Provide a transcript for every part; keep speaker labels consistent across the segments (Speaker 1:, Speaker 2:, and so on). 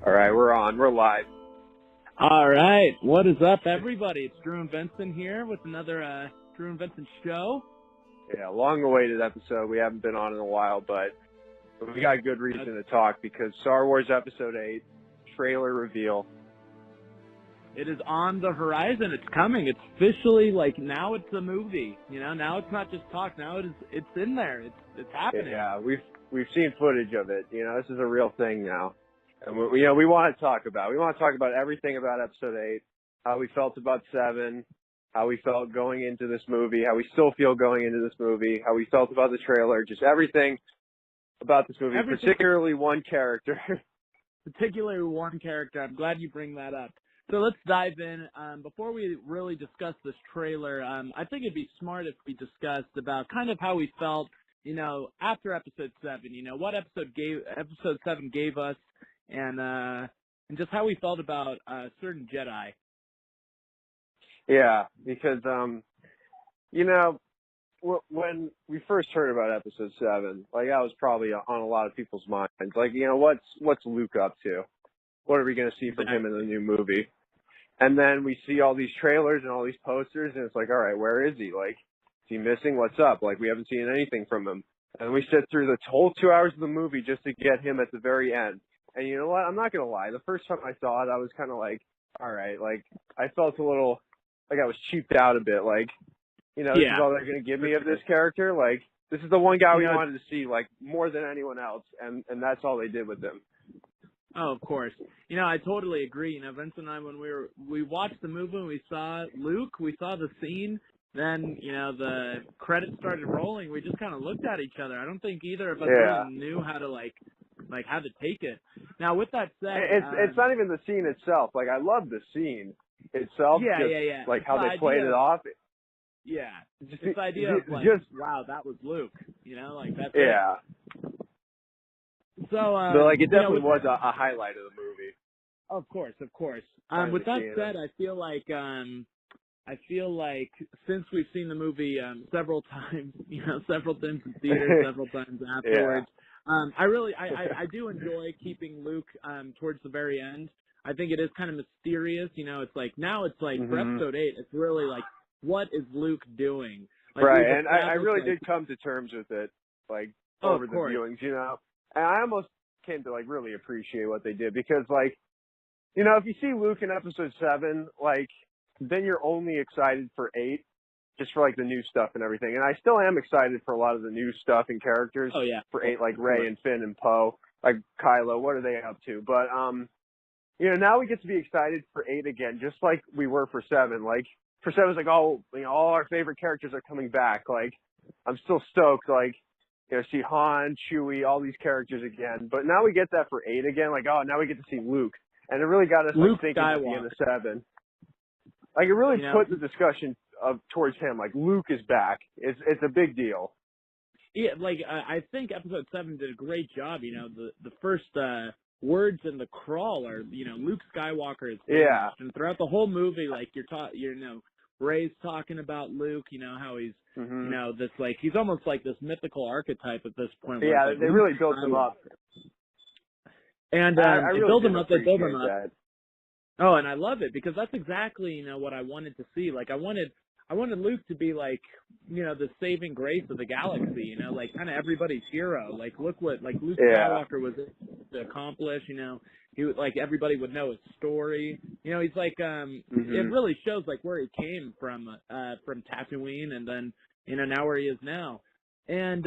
Speaker 1: All right, we're on. We're live.
Speaker 2: All right. What is up, everybody? It's Drew and Vincent here with another Drew and Vincent show.
Speaker 1: Yeah, long-awaited episode. We haven't been on in a while, but we got a good reason to talk because Star Wars Episode VIII trailer reveal.
Speaker 2: It is on the horizon. It's coming. It's officially, now it's a movie. Now it's not just talk. Now it's in there. It's happening.
Speaker 1: Yeah, we've seen footage of it. This is a real thing now. And we want to talk about. We want to talk about everything about Episode VIII, how we felt about 7, how we felt going into this movie, how we still feel going into this movie, how we felt about the trailer, just everything about this movie, particularly one character.
Speaker 2: Particularly one character. I'm glad you bring that up. So let's dive in. Before we really discuss this trailer, I think it'd be smart if we discussed about kind of how we felt, after Episode 7. What Episode 7 gave us. And just how we felt about certain Jedi.
Speaker 1: Yeah, because when we first heard about Episode 7, that was probably on a lot of people's minds. What's Luke up to? What are we going to see from him in the new movie? And then we see all these trailers and all these posters, and it's all right, where is he? Is he missing? What's up? We haven't seen anything from him. And we sit through the whole 2 hours of the movie just to get him at the very end. And you know what? I'm not going to lie. The first time I saw it, I was kind of all right. I felt a little I was cheaped out a bit. This is all they're going to give me of this character. This is the one guy we wanted to see, more than anyone else. And that's all they did with him.
Speaker 2: Oh, of course. I totally agree. Vince and I, when we watched the movie, we saw Luke, we saw the scene. Then, the credits started rolling. We just kind of looked at each other. I don't think either of us really knew how to, how to take it. Now, with that said...
Speaker 1: It's not even the scene itself. I love the scene itself.
Speaker 2: Yeah.
Speaker 1: How they played it off.
Speaker 2: Yeah. Just this idea of, wow, that was Luke. That's
Speaker 1: Yeah.
Speaker 2: it. So,
Speaker 1: it definitely was a highlight of the movie.
Speaker 2: Of course. With that said, I feel like since we've seen the movie several times, several times in theaters, several times afterwards, I do enjoy keeping Luke towards the very end. I think it is kind of mysterious. For Episode 8, it's really what is Luke doing?
Speaker 1: Right, and I really did come to terms with it, over the viewings, And I almost came to really appreciate what they did because if you see Luke in Episode 7, then you're only excited for 8, just for the new stuff and everything. And I still am excited for a lot of the new stuff and characters.
Speaker 2: Oh yeah.
Speaker 1: For 8, Rey and Finn and Poe, Kylo. What are they up to? But now we get to be excited for 8 again, just like we were for 7. For 7, it's all our favorite characters are coming back. I'm still stoked. See Han, Chewie, all these characters again. But now we get that for 8 again. Now we get to see Luke, and it really got us thinking at the end of 7. It really put the discussion towards him. Luke is back. It's a big deal.
Speaker 2: Yeah, I think Episode 7 did a great job. The first words in the crawl are Luke Skywalker is finished.
Speaker 1: Yeah.
Speaker 2: And throughout the whole movie, Rey's talking about Luke. How he's this he's almost this mythical archetype at this point.
Speaker 1: Yeah, they really built him up.
Speaker 2: And
Speaker 1: I really
Speaker 2: build him up. They build him up.
Speaker 1: That.
Speaker 2: Oh, and I love it because that's exactly, what I wanted to see. I wanted Luke to be the saving grace of the galaxy, kind of everybody's hero. Look what, Luke Skywalker was able to accomplish, he would, everybody would know his story. He's it really shows, where he came from Tatooine and then, now where he is now. And,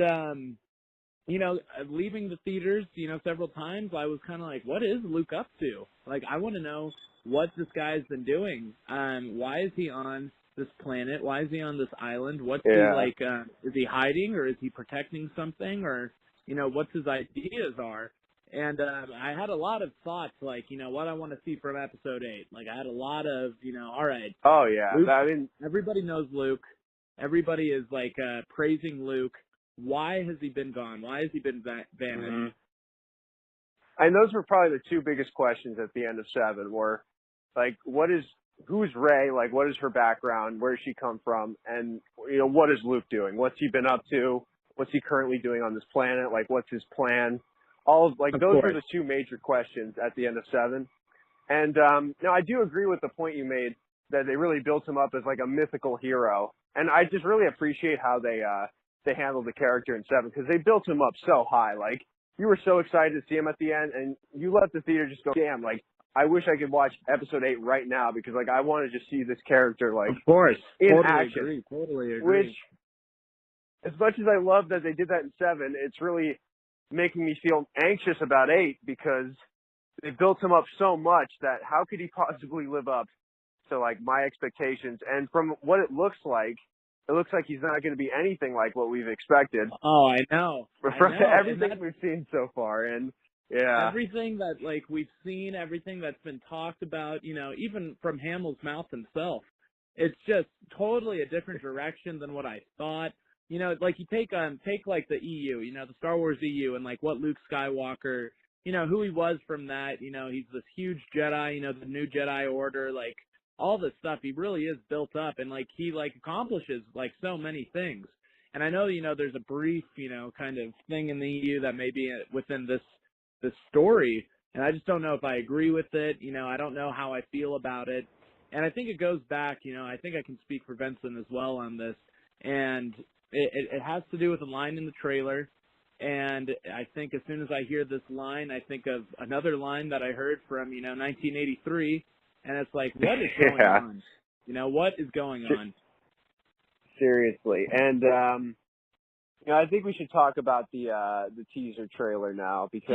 Speaker 2: leaving the theaters, several times, I was kind of what is Luke up to? I want to know what this guy's been doing. Why is he on this planet? Why is he on this island? What's he is he hiding or is he protecting something or, what's his ideas are? And I had a lot of thoughts, what I want to see from Episode 8. I had a lot of, all right.
Speaker 1: Oh, yeah.
Speaker 2: Luke, everybody knows Luke. Everybody is, praising Luke. Why has he been gone? Why has he been vanished?
Speaker 1: And those were probably the 2 biggest questions at the end of 7 were, who's Rey? What is her background? Where does she come from? And, what is Luke doing? What's he been up to? What's he currently doing on this planet? What's his plan? Like,
Speaker 2: Of
Speaker 1: those were
Speaker 2: course.
Speaker 1: the two major questions at the end of 7. And, I do agree with the point you made that they really built him up as like a mythical hero. And I just really appreciate how they handled the character in 7, because they built him up so high. Like, you were so excited to see him at the end, and you left the theater just go, damn, like, I wish I could watch episode 8 right now, because like I wanted to see this character like
Speaker 2: Of course.
Speaker 1: in
Speaker 2: Totally
Speaker 1: action.
Speaker 2: agree. Totally agree.
Speaker 1: Which, as much as I love that they did that in 7, it's really making me feel anxious about 8, because they built him up so much that how could he possibly live up to like my expectations? And from what it looks like he's not going to be anything like what we've expected.
Speaker 2: Oh, I know.
Speaker 1: From everything we've seen so far. And yeah.
Speaker 2: Everything that, like, we've seen, everything that's been talked about, you know, even from Hamill's mouth himself, it's just totally a different direction than what I thought. You know, like, you take like the EU, you know, the Star Wars EU, and like what Luke Skywalker, you know, who he was from that. You know, he's this huge Jedi, you know, the new Jedi Order, like all this stuff. He really is built up, and like he like accomplishes like so many things. And I know, you know, there's a brief, you know, kind of thing in the EU that may be within this story, and I just don't know if I agree with it. You know, I don't know how I feel about it. And I think it goes back, you know, I think I can speak for Vincent as well on this. And it has to do with a line in the trailer. And I think as soon as I hear this line, I think of another line that I heard from, you know, 1983. And it's like, what is going on? You know, what is going on?
Speaker 1: Seriously. And, you know, I think we should talk about the teaser trailer now, because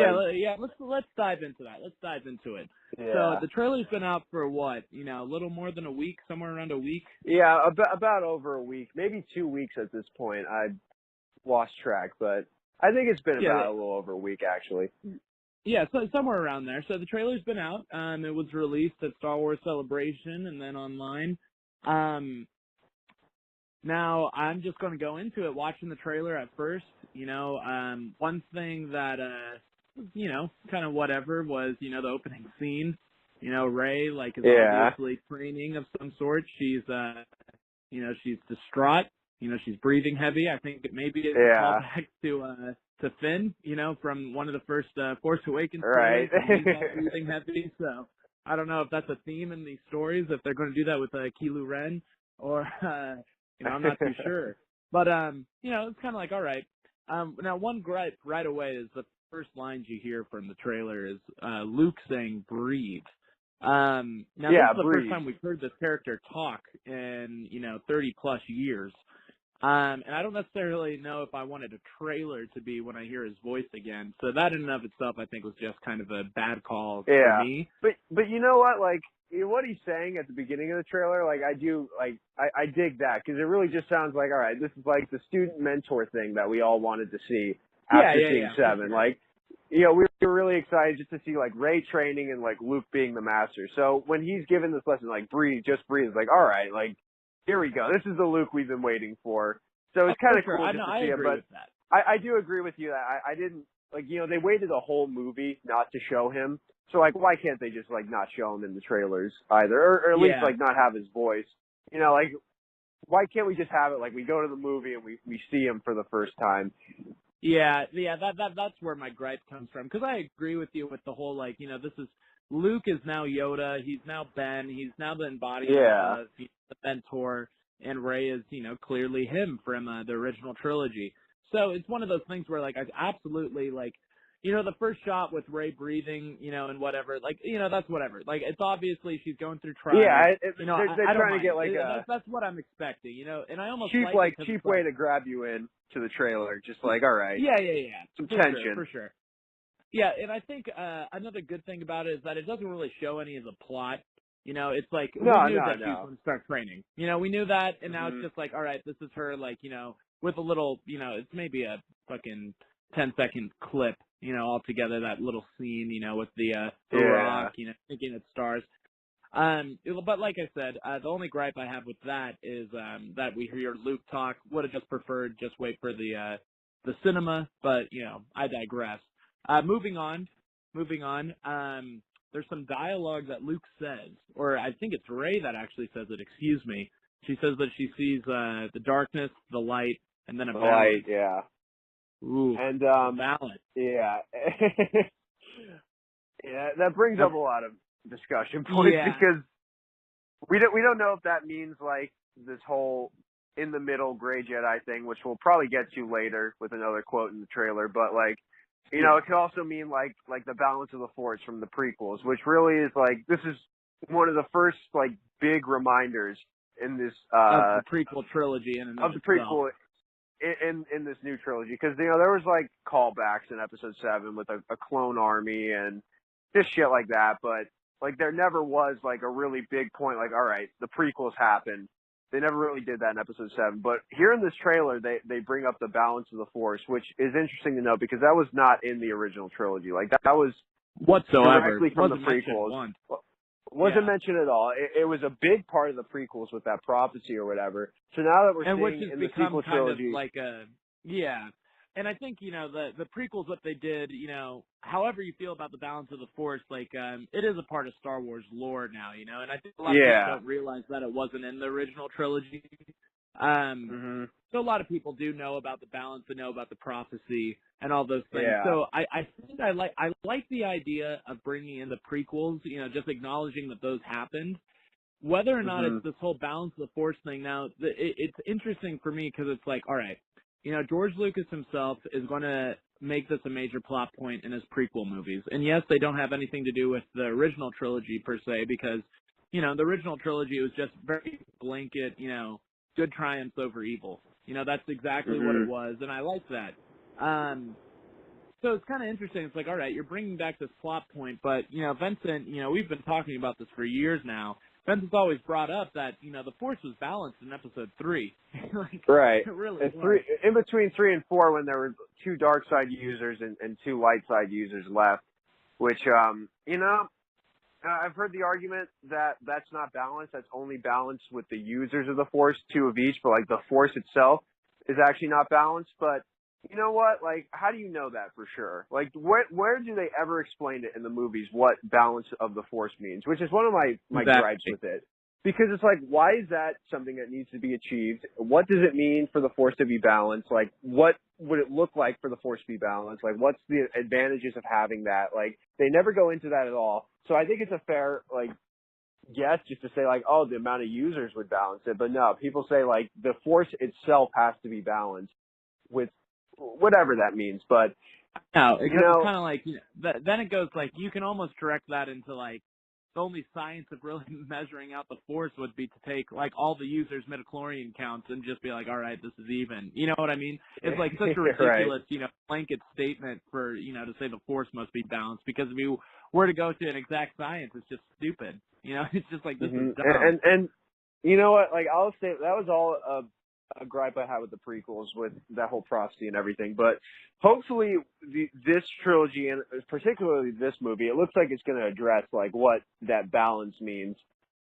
Speaker 2: let's dive into that. Let's dive into it.
Speaker 1: Yeah.
Speaker 2: So the trailer's been out for what? You know, a little more than a week, somewhere around a week.
Speaker 1: Yeah, about over a week, maybe 2 weeks at this point. I lost track, but I think it's been about a little over a week actually.
Speaker 2: Yeah, so somewhere around there. So the trailer's been out. It was released at Star Wars Celebration and then online. Now, I'm just going to go into it watching the trailer at first. You know, one thing that, you know, kind of whatever was, you know, the opening scene. You know, Rey, like, is obviously training of some sort. She's, you know, she's distraught. You know, she's breathing heavy. I think it maybe is a callback to Finn, you know, from one of the first Force Awakens
Speaker 1: right.
Speaker 2: stories. He's all breathing heavy, so I don't know if that's a theme in these stories, if they're going to do that with Kylo Ren, or... you know, I'm not too sure. But, you know, it's kind of like, all right. Now, one gripe right away is the first lines you hear from the trailer is Luke saying, breathe. Now, this is the first time we've heard this character talk in, you know, 30-plus years. And I don't necessarily know if I wanted a trailer to be when I hear his voice again. So that in and of itself, I think, was just kind of a bad call for me.
Speaker 1: But you know what, like, what he's saying at the beginning of the trailer, like, I dig that, because it really just sounds like, all right, this is like the student mentor thing that we all wanted to see after seeing 7. Like, you know, we were really excited just to see, like, Rey training and, like, Luke being the master. So when he's given this lesson, like, breathe, just breathe, it's like, all right, like, here we go. This is the Luke we've been waiting for. So it's kind of cool just to see it. But I do agree with you that I didn't, like, you know, they waited a whole movie not to show him. So, like, why can't they just, like, not show him in the trailers either? Or at least, like, not have his voice. You know, like, why can't we just have it, like, we go to the movie and we see him for the first time?
Speaker 2: Yeah, that's where my gripe comes from. Because I agree with you with the whole, like, you know, this is, Luke is now Yoda, he's now Ben, he's now the embodiment of the mentor, and Rey is, you know, clearly him from the original trilogy. So it's one of those things where, like, I absolutely, like, you know, the first shot with Rey breathing, you know, and whatever, like, you know, that's whatever. Like, it's obviously she's going through trials.
Speaker 1: Yeah,
Speaker 2: you know,
Speaker 1: they're
Speaker 2: I don't
Speaker 1: trying
Speaker 2: mind.
Speaker 1: to get, like,
Speaker 2: that's what I'm expecting, you know, and I almost
Speaker 1: cheap way to grab you in to the trailer. Just like, all right.
Speaker 2: Yeah.
Speaker 1: Some tension.
Speaker 2: Sure, for sure. Yeah, and I think another good thing about it is that it doesn't really show any of the plot. You know, it's like, we knew that she was going to start training. You know, we knew that, and now it's just like, all right, this is her, like, you know, with a little, you know, it's maybe a fucking 10-second clip, you know, altogether, that little scene, you know, with the rock, you know, thinking it's stars. But like I said, the only gripe I have with that is that we hear Luke talk. Would have just preferred just wait for the cinema, but, you know, I digress. Moving on. There's some dialogue that Luke says, or I think it's Rey that actually says it, excuse me. She says that she sees the darkness, the light, and then a balance.
Speaker 1: Light, yeah.
Speaker 2: Ooh,
Speaker 1: And
Speaker 2: balance.
Speaker 1: yeah, yeah, that brings up a lot of discussion points
Speaker 2: Yeah.
Speaker 1: because we don't know if that means like this whole in the middle gray Jedi thing, which we'll probably get to later with another quote in the trailer. But like, you know, it could also mean like the balance of the Force from the prequels, which really is like this is one of the first like big reminders in this
Speaker 2: Of the prequel trilogy in and
Speaker 1: of
Speaker 2: of
Speaker 1: the
Speaker 2: itself.
Speaker 1: prequel in this new trilogy, because you know there was like callbacks in Episode 7 with a clone army and just shit like that, but like there never was like a really big point like, all right, the prequels happened. They never really did that in Episode 7, but here in this trailer they bring up the balance of the Force, which is interesting to note because that was not in the original trilogy. Like that was
Speaker 2: Whatsoever.
Speaker 1: directly from the
Speaker 2: Wasn't mentioned
Speaker 1: prequels.
Speaker 2: once.
Speaker 1: Wasn't
Speaker 2: Yeah.
Speaker 1: mentioned at all. It was a big part of the prequels with that prophecy or whatever. So now that we're
Speaker 2: And which
Speaker 1: seeing
Speaker 2: has
Speaker 1: in the
Speaker 2: become
Speaker 1: sequel
Speaker 2: kind of
Speaker 1: trilogy,
Speaker 2: like yeah. And I think, the prequels, what they did, however you feel about the balance of the Force, like, it is a part of Star Wars lore now, and I think a lot of people
Speaker 1: yeah.
Speaker 2: don't realize that it wasn't in the original trilogy. So a lot of people do know about the balance, they know about the prophecy and all those things.
Speaker 1: Yeah.
Speaker 2: So I think I like the idea of bringing in the prequels, just acknowledging that those happened. Whether or not it's this whole balance of the Force thing now, it's interesting for me because it's like, all right, George Lucas himself is going to make this a major plot point in his prequel movies. And yes, they don't have anything to do with the original trilogy per se because, the original trilogy was just very blanket, good triumphs over evil. That's exactly what it was, and I like that. So it's kind of interesting. It's like, all right, you're bringing back this plot point, but, Vincent, we've been talking about this for years now. Vincent's always brought up that, the Force was balanced in Episode 3. Like,
Speaker 1: right.
Speaker 2: it really
Speaker 1: was.
Speaker 2: was.
Speaker 1: In between 3 and 4 when there were 2 dark side users and 2 light side users left, which, I've heard the argument that that's not balanced. That's only balanced with the users of the Force, 2 of each, but like the Force itself is actually not balanced. But you know what? Like, how do you know that for sure? Like, where do they ever explain it in the movies what balance of the Force means? Which is one of my gripes with it. Because it's like, why is that something that needs to be achieved? What does it mean for the Force to be balanced? Like, what would it look like for the Force to be balanced? Like, what's the advantages of having that? Like, they never go into that at all. So I think it's a fair, like, guess just to say, like, oh, the amount of users would balance it. But no, people say, like, the Force itself has to be balanced with whatever that means. But,
Speaker 2: No, because it's kind of like, then it goes like, you can almost direct that into like, the only science of really measuring out the Force would be to take like all the users' midichlorian counts and just be like, all right, this is even. You know what I mean? It's like such a ridiculous,
Speaker 1: right.
Speaker 2: Blanket statement for, to say the Force must be balanced, because if you were to go to an exact science, it's just stupid. It's just like, this is dumb.
Speaker 1: And you know what? Like, I'll say that was all a gripe I had with the prequels, with that whole prophecy and everything. But hopefully, this trilogy, and particularly this movie, it looks like it's going to address like what that balance means,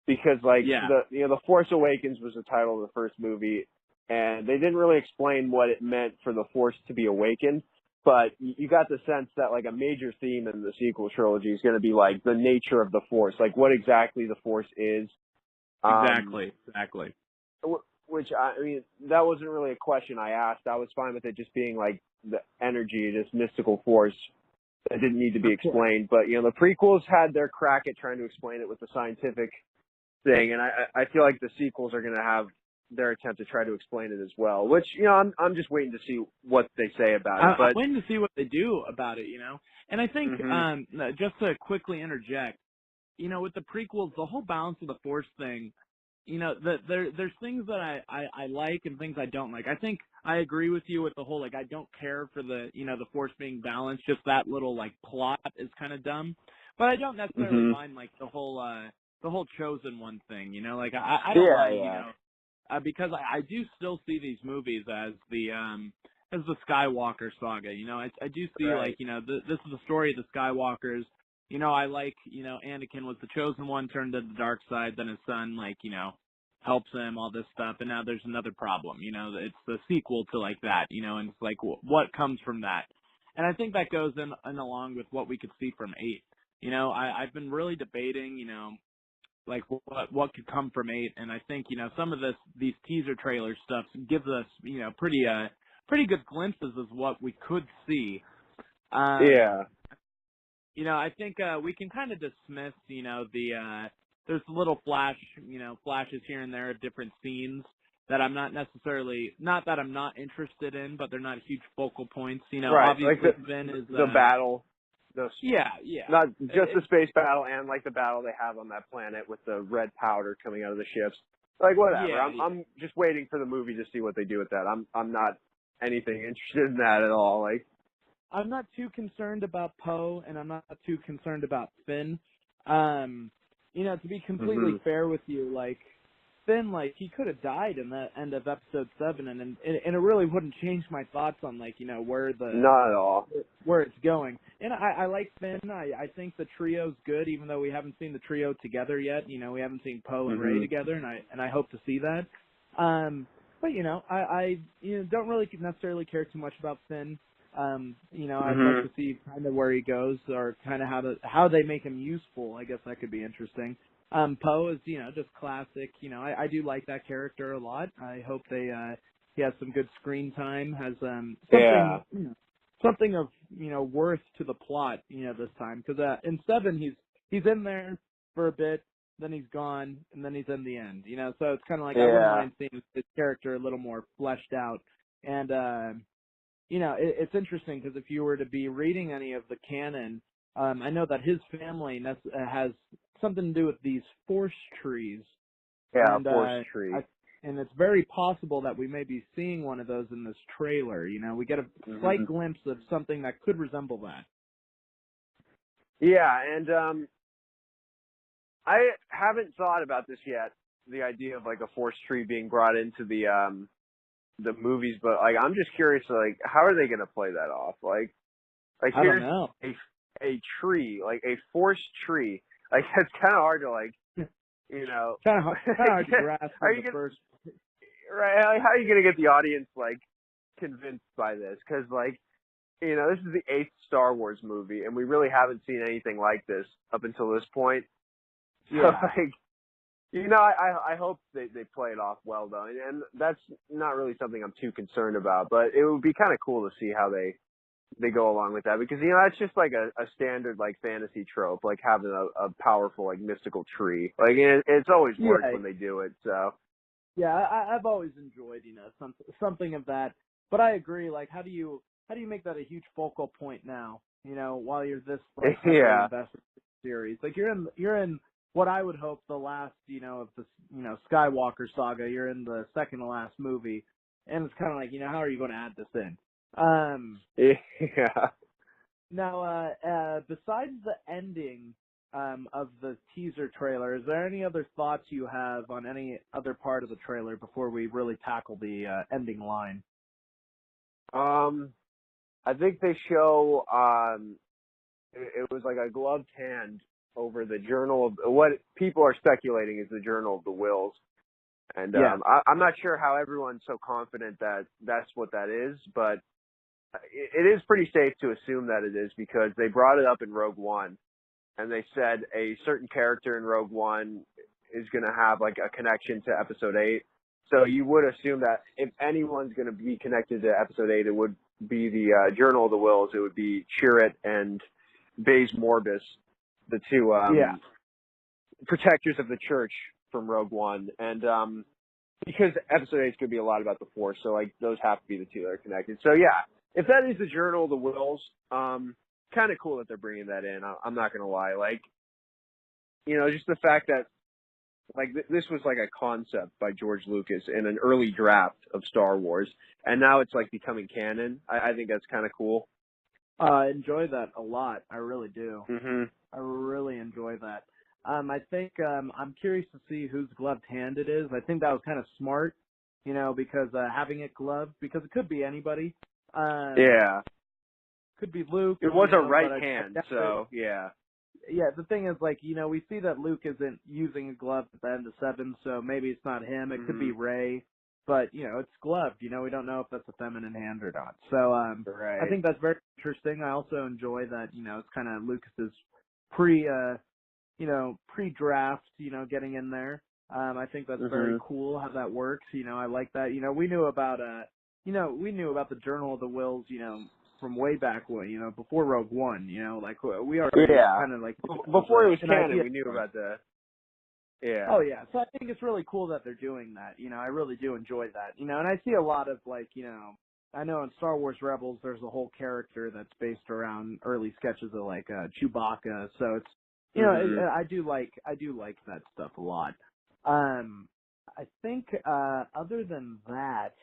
Speaker 1: because like the Force Awakens was the title of the first movie, and they didn't really explain what it meant for the Force to be awakened. But you got the sense that like a major theme in the sequel trilogy is going to be like the nature of the Force, like what exactly the Force is.
Speaker 2: Exactly.
Speaker 1: Which, I mean, that wasn't really a question I asked. I was fine with it just being like the energy, this mystical force that didn't need to be explained. But, the prequels had their crack at trying to explain it with the scientific thing. And I feel like the sequels are going to have their attempt to try to explain it as well, which, I'm just waiting to see what they say about it. But
Speaker 2: I'm waiting to see what they do about it, And I think, just to quickly interject, with the prequels, the whole balance of the Force thing, there's things that I like and things I don't like. I think I agree with you with the whole, like, I don't care for the, the Force being balanced. Just that little, like, plot is kind of dumb. But I don't necessarily mind, like, the whole chosen one thing, Like, I don't mind, because I do still see these movies as the Skywalker saga. I do see, like, this is the story of the Skywalkers. I like, Anakin was the chosen one, turned to the dark side, then his son, like, helps him, all this stuff, and now there's another problem, it's the sequel to, like, that, and it's like, what comes from that? And I think that goes in along with what we could see from 8. I've been really debating, like, what could come from 8, and I think, some of these teaser trailer stuff gives us, pretty pretty good glimpses of what we could see.
Speaker 1: Yeah.
Speaker 2: You know, I think we can kind of dismiss, you know, there's little flashes here and there of different scenes that I'm not that I'm not interested in, but they're not huge focal points. You know,
Speaker 1: Right.
Speaker 2: obviously
Speaker 1: Like
Speaker 2: Finn is
Speaker 1: the battle.
Speaker 2: yeah.
Speaker 1: Not just the space battle and like the battle they have on that planet with the red powder coming out of the ships. Like whatever.
Speaker 2: Yeah,
Speaker 1: I'm just waiting for the movie to see what they do with that. I'm not anything interested in that at all. Like
Speaker 2: I'm not too concerned about Poe, and I'm not too concerned about Finn. You know, to be completely fair with you, like Finn, like he could have died in the end of episode 7, and it really wouldn't change my thoughts on like you know
Speaker 1: not at all.
Speaker 2: where it's going. And I like Finn. I think the trio's good, even though we haven't seen the trio together yet. You know, we haven't seen Poe and Rey together, and I hope to see that. But you know, I don't really necessarily care too much about Finn. You know, I'd like to see kind of where he goes, or kind of how they make him useful. I guess that could be interesting. Poe is, you know, just classic. You know, I do like that character a lot. I hope he has some good screen time, has something of, you know, worth to the plot, you know, this time. Because in 7 he's in there for a bit, then he's gone, and then he's in the end. You know, so it's kind of like I wouldn't mind seeing his character a little more fleshed out. And you know, it's interesting because if you were to be reading any of the canon, I know that his family has something to do with these force trees.
Speaker 1: Yeah,
Speaker 2: and,
Speaker 1: force tree.
Speaker 2: And it's very possible that we may be seeing one of those in this trailer. You know, we get a slight glimpse of something that could resemble that.
Speaker 1: Yeah, and I haven't thought about this yet, the idea of like a force tree being brought into the movies, but like I'm just curious, like how are they going to play that off? Like
Speaker 2: I don't
Speaker 1: here's
Speaker 2: know.
Speaker 1: a tree, like a force tree. Like it's kind of hard to like, you know,
Speaker 2: kind of hard to grasp first.
Speaker 1: Right? Like, how are you going to get the audience like convinced by this? Because like, you know, this is the 8th Star Wars movie, and we really haven't seen anything like this up until this point. So like, you know, I hope they play it off well though, and that's not really something I'm too concerned about. But it would be kind of cool to see how they go along with that, because you know that's just like a standard like fantasy trope, like having a powerful like mystical tree. Like it's always worked when they do it. So
Speaker 2: yeah, I've always enjoyed, you know, something of that. But I agree. Like, how do you make that a huge focal point now? You know, while you're this like heavily invested in the series, like you're in what I would hope the last, you know, of the, you know, Skywalker saga. You're in the second to last movie, and it's kind of like, you know, how are you going to add this in?
Speaker 1: Yeah.
Speaker 2: Now, besides the ending of the teaser trailer, is there any other thoughts you have on any other part of the trailer before we really tackle the ending line?
Speaker 1: I think they show it was like a gloved hand over the journal of what people are speculating is the Journal of the Wills. And I'm not sure how everyone's so confident that that's what that is, but it is pretty safe to assume that it is, because they brought it up in Rogue One, and they said a certain character in Rogue One is going to have like a connection to Episode 8. So you would assume that if anyone's going to be connected to Episode 8, it would be the Journal of the Wills. It would be Chirrut and Baze Morbus, the two protectors of the church from Rogue One. And because Episode 8 is going to be a lot about the Force, so like those have to be the two that are connected. So yeah, if that is the Journal of the Wills, kind of cool that they're bringing that in. I'm not going to lie. Like, you know, just the fact that like this was like a concept by George Lucas in an early draft of Star Wars, and now it's like becoming canon. I think that's kind of cool.
Speaker 2: I enjoy that a lot. I really do.
Speaker 1: Mm-hmm.
Speaker 2: I really enjoy that. I think I'm curious to see whose gloved hand it is. I think that was kind of smart, you know, because having it gloved, because it could be anybody. Could be Luke.
Speaker 1: It was a right hand, so yeah.
Speaker 2: Yeah, the thing is, like, you know, we see that Luke isn't using a glove at the end of 7, so maybe it's not him. It could be Rey, but, you know, it's gloved. You know, we don't know if that's a feminine hand or not. So I think that's very interesting. I also enjoy that, you know, it's kind of Lucas's pre-draft, you know, getting in there. I think that's very cool how that works. You know, I like that. You know, we knew about we knew about the Journal of the Wills, from way back when, before Rogue One, like we already
Speaker 1: Yeah.
Speaker 2: kind of like
Speaker 1: Before it was
Speaker 2: an
Speaker 1: canon,
Speaker 2: idea.
Speaker 1: we knew about the. Yeah.
Speaker 2: Oh yeah, so I think it's really cool that they're doing that. I really do enjoy that. And I see a lot of I know in Star Wars Rebels there's a whole character that's based around early sketches of like Chewbacca. So it's I do like that stuff a lot. I think other than that,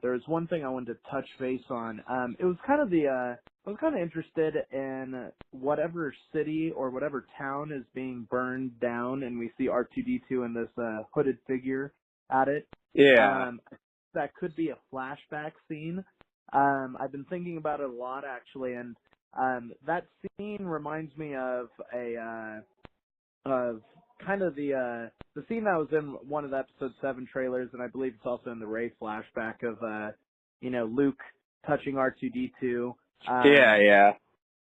Speaker 2: there was one thing I wanted to touch base on. It was kind of I was kind of interested in whatever city or whatever town is being burned down, and we see R2-D2 and this hooded figure at it.
Speaker 1: Yeah.
Speaker 2: That could be a flashback scene. I've been thinking about it a lot actually, and that scene reminds me of kind of the scene that was in one of the Episode 7 trailers, and I believe it's also in the Rey flashback of Luke touching R2-D2.
Speaker 1: Yeah.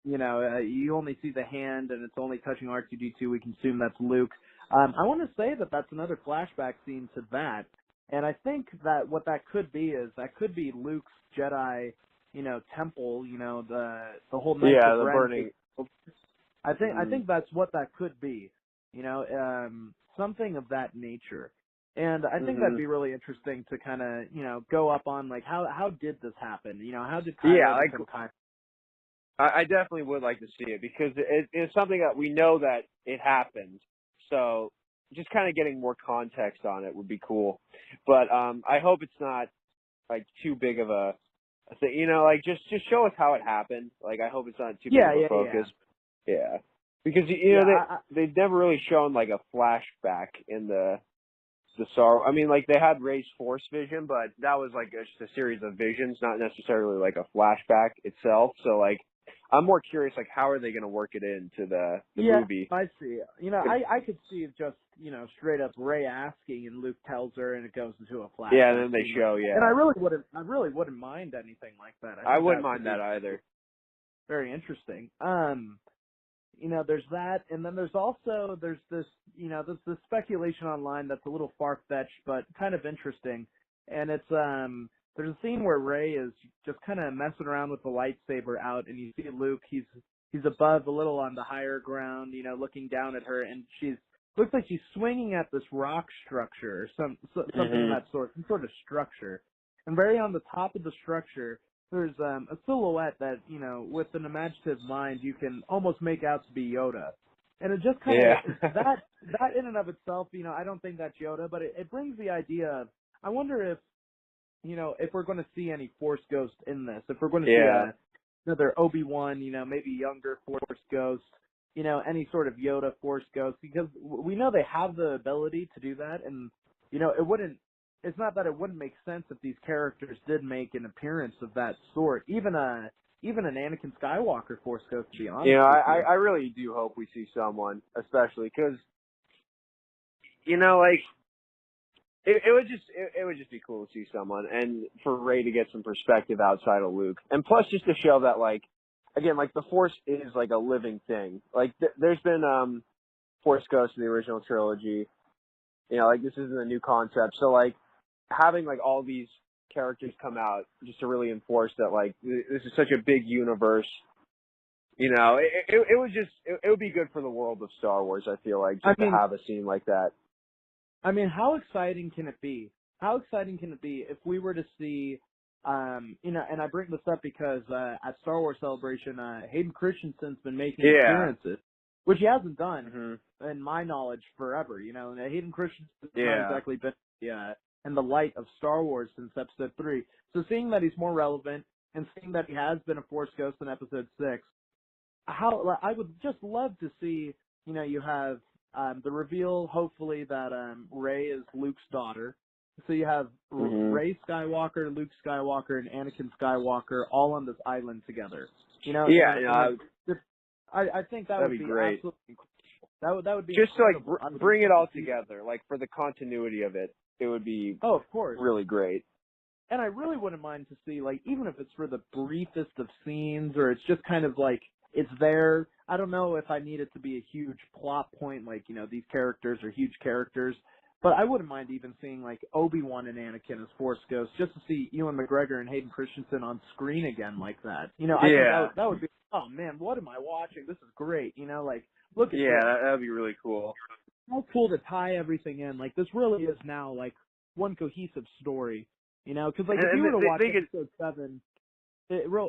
Speaker 2: You only see the hand, and it's only touching R2-D2. We can assume that's Luke. I want to say that that's another flashback scene to that, and I think that what that could be is that could be Luke's Jedi, temple. The whole Knights of
Speaker 1: the
Speaker 2: Ren.
Speaker 1: burning.
Speaker 2: I think that's what that could be. Something of that nature. And I think that'd be really interesting to kind of, go up on, like, how did this happen? How did Kylo become Kylo?
Speaker 1: I definitely would like to see it because it's something that we know that it happened. So just kind of getting more context on it would be cool. But I hope it's not, like, too big of a thing. Just show us how it happened. Like, I hope it's not too big of a focus. Yeah. Because, they've never really shown, like, a flashback in the Star. I mean, like, they had Rey's Force vision, but that was, like, just a series of visions, not necessarily, like, a flashback itself. So, like, I'm more curious, like, how are they going to work it into the movie?
Speaker 2: I see. I could see just, straight up Rey asking, and Luke tells her, and it goes into a flashback.
Speaker 1: Yeah, and then they show,
Speaker 2: And I really wouldn't mind anything like that.
Speaker 1: I wouldn't mind that either.
Speaker 2: Very interesting. There's that, and then there's this, this speculation online that's a little far-fetched, but kind of interesting. And it's, there's a scene where Rey is just kind of messing around with the lightsaber out, and you see Luke, he's above, a little on the higher ground, looking down at her, and looks like she's swinging at this rock structure, or something of that sort, some sort of structure. And very on the top of the structure, there's a silhouette that, with an imaginative mind, you can almost make out to be Yoda. And it just kind of, that in and of itself, I don't think that's Yoda, but it brings the idea of, I wonder if, if we're going to see any Force Ghost in this, if we're going to see another Obi-Wan, maybe younger Force Ghost, any sort of Yoda Force Ghost, because we know they have the ability to do that, and, it's not that it wouldn't make sense if these characters did make an appearance of that sort. Even an Anakin Skywalker Force Ghost, to be honest.
Speaker 1: I really do hope we see someone, especially because, like, it would just be cool to see someone, and for Rey to get some perspective outside of Luke, and plus just to show that, like, again, like, the Force is like a living thing. Like, there's been Force Ghosts in the original trilogy. Like, this isn't a new concept. So, like, having, like, all these characters come out just to really enforce that, like, this is such a big universe, it would be good for the world of Star Wars, I feel like, to have a scene like that.
Speaker 2: I mean, how exciting can it be? How exciting can it be if we were to see, and I bring this up because at Star Wars Celebration, Hayden Christensen's been making appearances, which he hasn't done, in my knowledge, forever. And Hayden Christensen's not exactly been in the light of Star Wars since Episode 3. So seeing that he's more relevant and seeing that he has been a Force Ghost in Episode 6, I would just love to see, you have the reveal, hopefully, that Rey is Luke's daughter. So you have Rey Skywalker, Luke Skywalker, and Anakin Skywalker all on this island together. I think that would be great. Absolutely cool. That would be
Speaker 1: just incredible. To, like, bring it all together, like, for the continuity of it. It would be
Speaker 2: of course
Speaker 1: really great.
Speaker 2: And I really wouldn't mind to see, like, even if it's for the briefest of scenes, or it's just kind of like it's there. I don't know if I need it to be a huge plot point, like, these characters are huge characters, But I wouldn't mind even seeing like Obi-Wan and Anakin as Force Ghosts, just to see Ewan McGregor and Hayden Christensen on screen again like that. You know, I think that would be, oh man, what am I watching? This is great. You know, like, look at this.
Speaker 1: that would be really cool.
Speaker 2: How cool to tie everything in. Like, this really is now like one cohesive story. You know, because like if you were to watch episode 7,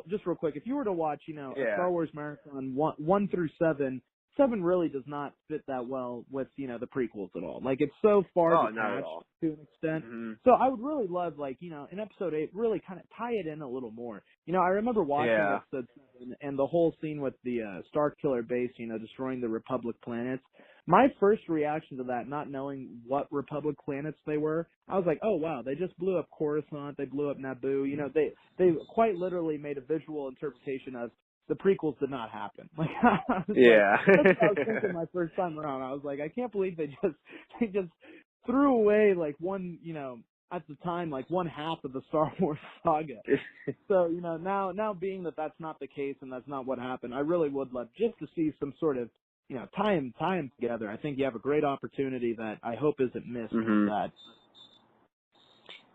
Speaker 2: just real quick, if you were to watch, you know, a Star Wars marathon 1 through 7, 7 really does not fit that well with, you know, the prequels at all. Like, it's so far detached to an extent. Mm-hmm. So I would really love, like, you know, in episode 8, really kind of tie it in a little more. You know, I remember watching episode 7 and the whole scene with the Star Killer base, you know, destroying the Republic planets. My first reaction to that, not knowing what Republic planets they were, I was like, oh, wow, they just blew up Coruscant, they blew up Naboo. You know, they quite literally made a visual interpretation of the prequels did not happen. Like, that's what I was thinking my first time around. I was like, I can't believe they just threw away, like, one, you know, at the time, like, one half of the Star Wars saga. So, you know, now being that that's not the case and that's not what happened, I really would love just to see some sort of, you know, tie them together. I think you have a great opportunity that I hope isn't missed with that.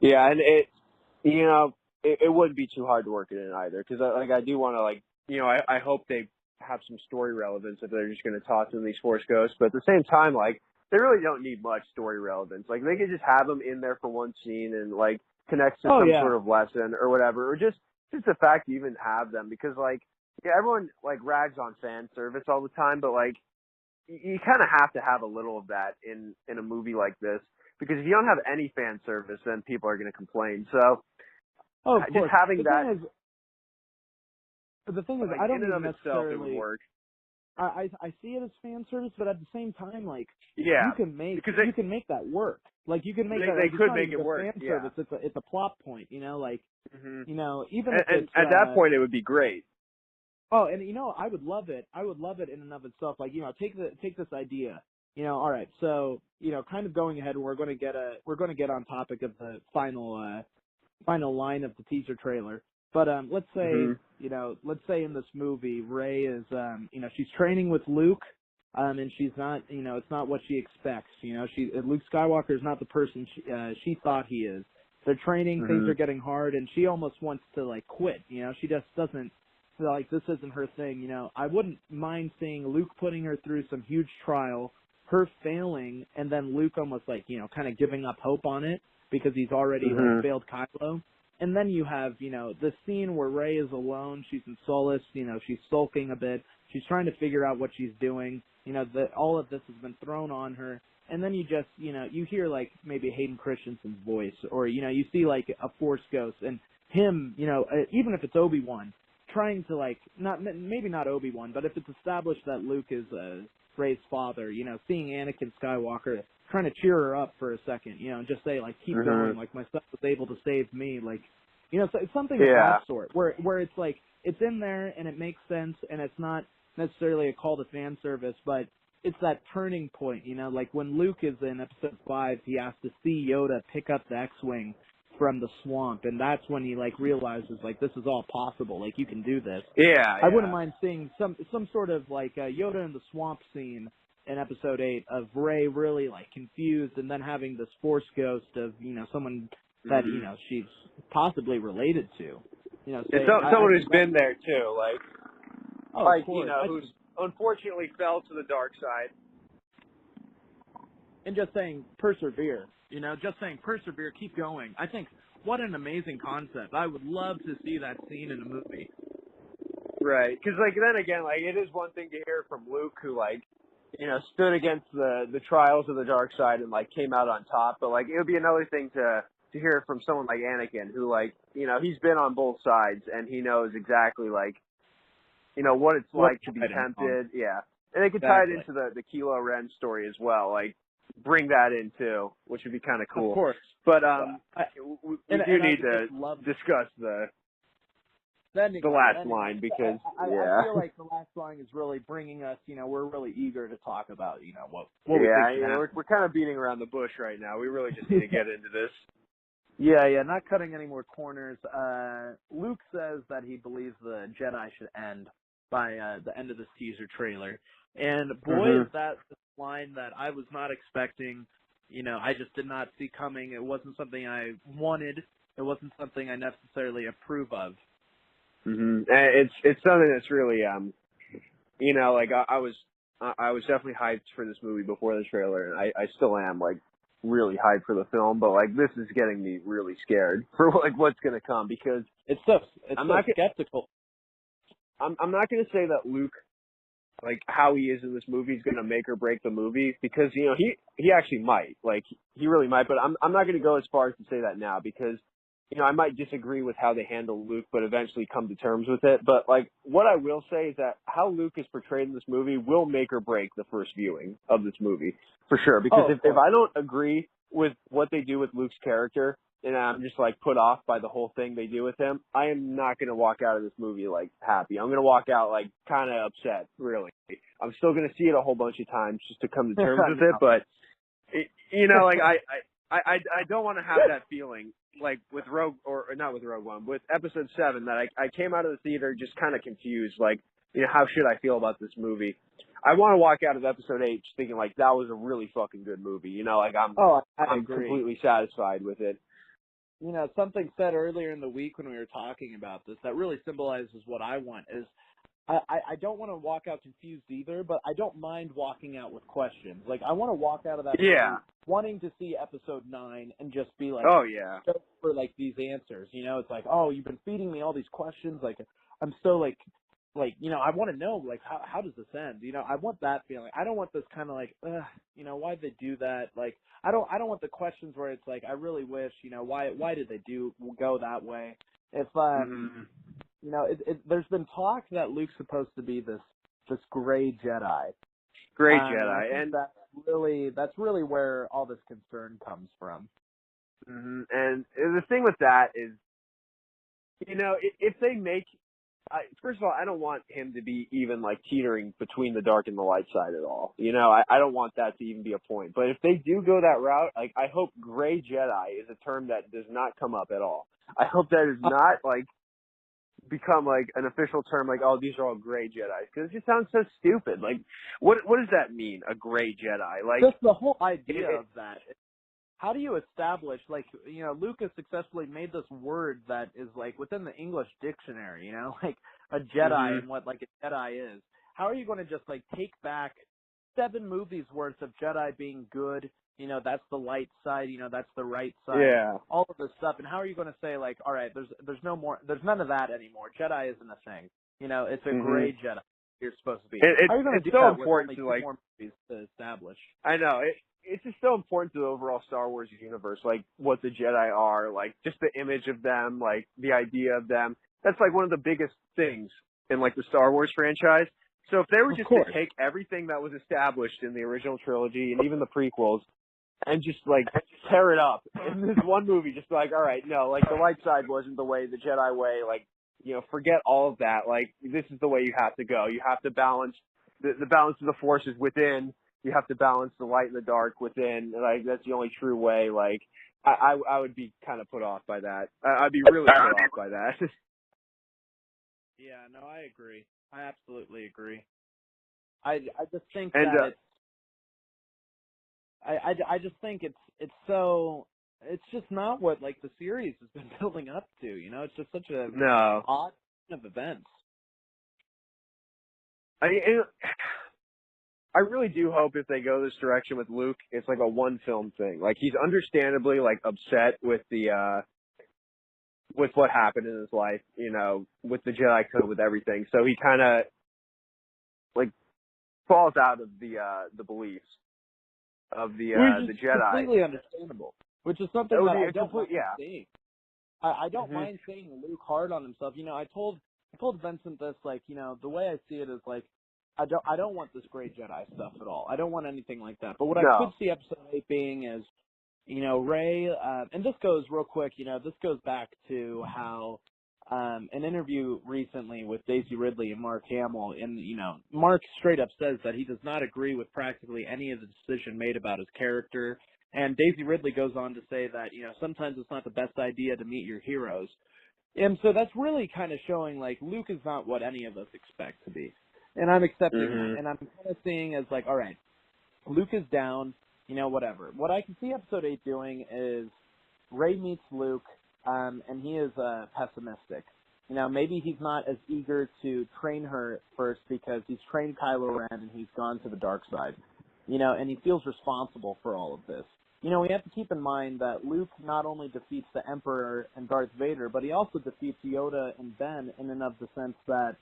Speaker 1: Yeah, and it wouldn't be too hard to work it in either, because I do want to, like, you know, I hope they have some story relevance if they're just going to toss in these Force Ghosts, but at the same time, like, they really don't need much story relevance. Like, they could just have them in there for one scene and, like, connect to some sort of lesson or whatever, or just the fact you even have them, because, like, everyone, like, rags on fan service all the time, but, like, you kind of have to have a little of that in a movie like this, because if you don't have any fan service, then people are going to complain. So, just having that.
Speaker 2: The thing is,
Speaker 1: like,
Speaker 2: I don't
Speaker 1: in and
Speaker 2: even
Speaker 1: of itself,
Speaker 2: necessarily.
Speaker 1: it would work.
Speaker 2: I see it as fan service, but at the same time, like, you can make that work. Like, you can make that.
Speaker 1: They
Speaker 2: like,
Speaker 1: could make it work.
Speaker 2: Fan service. It's a plot point. You know, like, you know, even
Speaker 1: if it's at that point, it would be great.
Speaker 2: Oh, and you know, I would love it. I would love it in and of itself. Like, you know, take this idea. You know, all right. So, you know, kind of going ahead, we're going to get on topic of the final line of the teaser trailer. But let's say, you know, in this movie, Rey is, you know, she's training with Luke, and she's not, you know, it's not what she expects. You know, Luke Skywalker is not the person she thought he is. They're training, things are getting hard, and she almost wants to, like, quit. You know, she just doesn't. Like, this isn't her thing, you know. I wouldn't mind seeing Luke putting her through some huge trial, her failing, and then Luke almost, like, you know, kind of giving up hope on it because he's already, like, failed Kylo. And then you have, you know, the scene where Rey is alone. She's in solace, you know, she's sulking a bit. She's trying to figure out what she's doing. You know, all of this has been thrown on her. And then you just, you know, you hear, like, maybe Hayden Christensen's voice, or, you know, you see, like, a Force Ghost, and him, you know, even if it's Obi-Wan, trying to, like, maybe not Obi-Wan, but if it's established that Luke is Rey's father, you know, seeing Anakin Skywalker, trying to cheer her up for a second, you know, and just say, like, keep going, like, my son was able to save me, like, you know, something of that sort, where it's, like, it's in there and it makes sense, and it's not necessarily a call to fan service, but it's that turning point, you know, like when Luke is in episode 5, he has to see Yoda pick up the X-Wing from the swamp, and that's when he, like, realizes, like, this is all possible, like, you can do this. I wouldn't mind seeing some sort of, like, Yoda in the swamp scene in episode 8 of Rey really, like, confused, and then having this Force Ghost of, you know, someone that, you know, she's possibly related to. You know,
Speaker 1: someone who's been there too, like,
Speaker 2: you
Speaker 1: know, who's unfortunately fell to the dark side.
Speaker 2: And just saying, persevere. You know, just saying, persevere, keep going. I think, what an amazing concept. I would love to see that scene in a movie.
Speaker 1: Right, because, like, then again, like, it is one thing to hear from Luke, who, like, you know, stood against the trials of the dark side and, like, came out on top, but, like, it would be another thing to hear it from someone like Anakin, who, like, you know, he's been on both sides, and he knows exactly, like, you know, what it's like to be tempted. Yeah. And they could tie it into the Kylo Ren story as well, like, bring that in too, which would be kind of cool.
Speaker 2: Of course.
Speaker 1: But we do need to discuss the last line, because
Speaker 2: I feel like the last line is really bringing us, you know, we're really eager to talk about, you know, what we think
Speaker 1: we're kind of beating around the bush right now. We really just need to get into this.
Speaker 2: Yeah, not cutting any more corners. Luke says that he believes the Jedi should end by the end of this teaser trailer. And boy, is that the line that I was not expecting. I just did not see coming. It wasn't something I wanted. It wasn't something I necessarily approve of.
Speaker 1: And it's something that's really like I was definitely hyped for this movie before the trailer, and I still am like really hyped for the film, but like this is getting me really scared for like what's gonna come, because
Speaker 2: it's so skeptical.
Speaker 1: I'm not gonna say that Luke, like how he is in this movie, is gonna make or break the movie, because he actually might, like he really might, but I'm not gonna go as far as to say that now, because I might disagree with how they handle Luke, but eventually come to terms with it. But like what I will say is that how Luke is portrayed in this movie will make or break the first viewing of this movie for sure, because if I don't agree with what they do with Luke's character, and I'm just like put off by the whole thing they do with him, I am not going to walk out of this movie like happy. I'm going to walk out like kind of upset, really. I'm still going to see it a whole bunch of times just to come to terms with it, but like I don't want to have that feeling like with not with Rogue One, with Episode 7, that I came out of the theater just kind of confused, like, how should I feel about this movie? I want to walk out of Episode 8 just thinking like that was a really fucking good movie, like I'm completely satisfied with it.
Speaker 2: Something said earlier in the week when we were talking about this that really symbolizes what I want is I don't want to walk out confused either, but I don't mind walking out with questions. Like, I want to walk out of that movie wanting to see Episode 9 and just be like, stoked for like these answers. It's like, oh, you've been feeding me all these questions. Like, I'm so like, I want to know, like, how does this end? I want that feeling. I don't want this kind of like, why'd they do that? Like, I don't want the questions where it's like, I really wish, why did they go that way? If, there's been talk that Luke's supposed to be this gray Jedi.
Speaker 1: And
Speaker 2: that's really where all this concern comes from.
Speaker 1: And the thing with that is, if they make, first of all, I don't want him to be even like teetering between the dark and the light side at all. I don't want that to even be a point. But if they do go that route, like, I hope gray Jedi is a term that does not come up at all. I hope that is not like become like an official term, like, oh, these are all gray Jedi, because it just sounds so stupid. Like, what does that mean, a gray Jedi? Like,
Speaker 2: just the whole idea of that. How do you establish, like, Lucas successfully made this word that is like within the English dictionary, like a Jedi and what like a Jedi is. How are you going to just like take back 7 movies worth of Jedi being good? That's the light side, that's the right side, all of this stuff. And how are you going to say, like, all right, there's none of that anymore. Jedi isn't a thing. It's a gray Jedi you're supposed to be. How are you going to do
Speaker 1: so
Speaker 2: that
Speaker 1: important
Speaker 2: with
Speaker 1: to,
Speaker 2: only
Speaker 1: like,
Speaker 2: 2 more movies to establish?
Speaker 1: I know, it's just so important to the overall Star Wars universe, like what the Jedi are, like just the image of them, like the idea of them. That's like one of the biggest things in like the Star Wars franchise. So if they were just to take everything that was established in the original trilogy and even the prequels and just like tear it up in this one movie, just like, all right, no, like the light side wasn't the way, the Jedi way, like, forget all of that. Like, this is the way you have to go. You have to balance the balance of the forces within. You have to balance the light and the dark within. Like, that's the only true way. Like, I would be kind of put off by that. I'd be really put off by that.
Speaker 2: Yeah, no, I agree. I absolutely agree. I just think I just think it's just not what like the series has been building up to. It's just such a odd of events.
Speaker 1: I really do hope if they go this direction with Luke, it's like a one film thing. Like, he's understandably like upset with with what happened in his life, with the Jedi Code, with everything. So he kind of like falls out of the beliefs of the Jedi.
Speaker 2: Completely understandable. Which is something that I don't mind seeing. I don't mind seeing Luke hard on himself. I told Vincent this, like, the way I see it is like, I don't want this gray Jedi stuff at all. I don't want anything like that. But what I could see Episode 8 being is, Rey, and this goes real quick, this goes back to how an interview recently with Daisy Ridley and Mark Hamill, and, Mark straight up says that he does not agree with practically any of the decision made about his character. And Daisy Ridley goes on to say that, sometimes it's not the best idea to meet your heroes. And so that's really kind of showing, like, Luke is not what any of us expect to be. And I'm accepting that. And I'm kind of seeing as, like, all right, Luke is down. whatever. What I can see episode 8 doing is Rey meets Luke, and he is pessimistic. Maybe he's not as eager to train her first because he's trained Kylo Ren and he's gone to the dark side. And he feels responsible for all of this. We have to keep in mind that Luke not only defeats the Emperor and Darth Vader, but he also defeats Yoda and Ben in and of the sense that,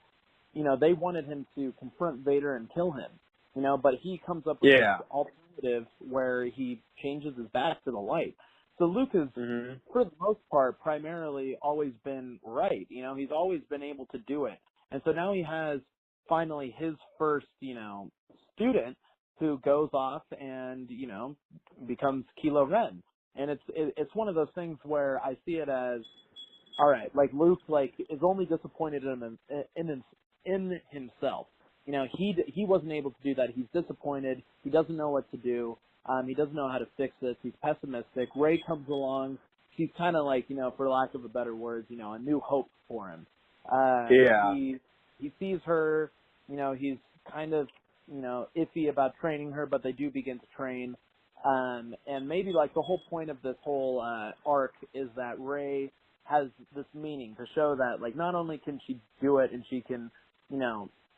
Speaker 2: they wanted him to confront Vader and kill him, but he comes up with this alternative where he changes his back to the light. So Luke has, for the most part, primarily always been right. He's always been able to do it. And so now he has finally his first, student who goes off and, becomes Kylo Ren. And it's one of those things where I see it as, all right, like Luke, is only disappointed in himself. He wasn't able to do that. He's disappointed. He doesn't know what to do. He doesn't know how to fix this. He's pessimistic. Rey comes along. She's kind of like, for lack of a better word, a new hope for him. He sees her. He's kind of, iffy about training her, but they do begin to train. And maybe the whole point of this whole arc is that Rey has this meaning to show that not only can she do it and she can,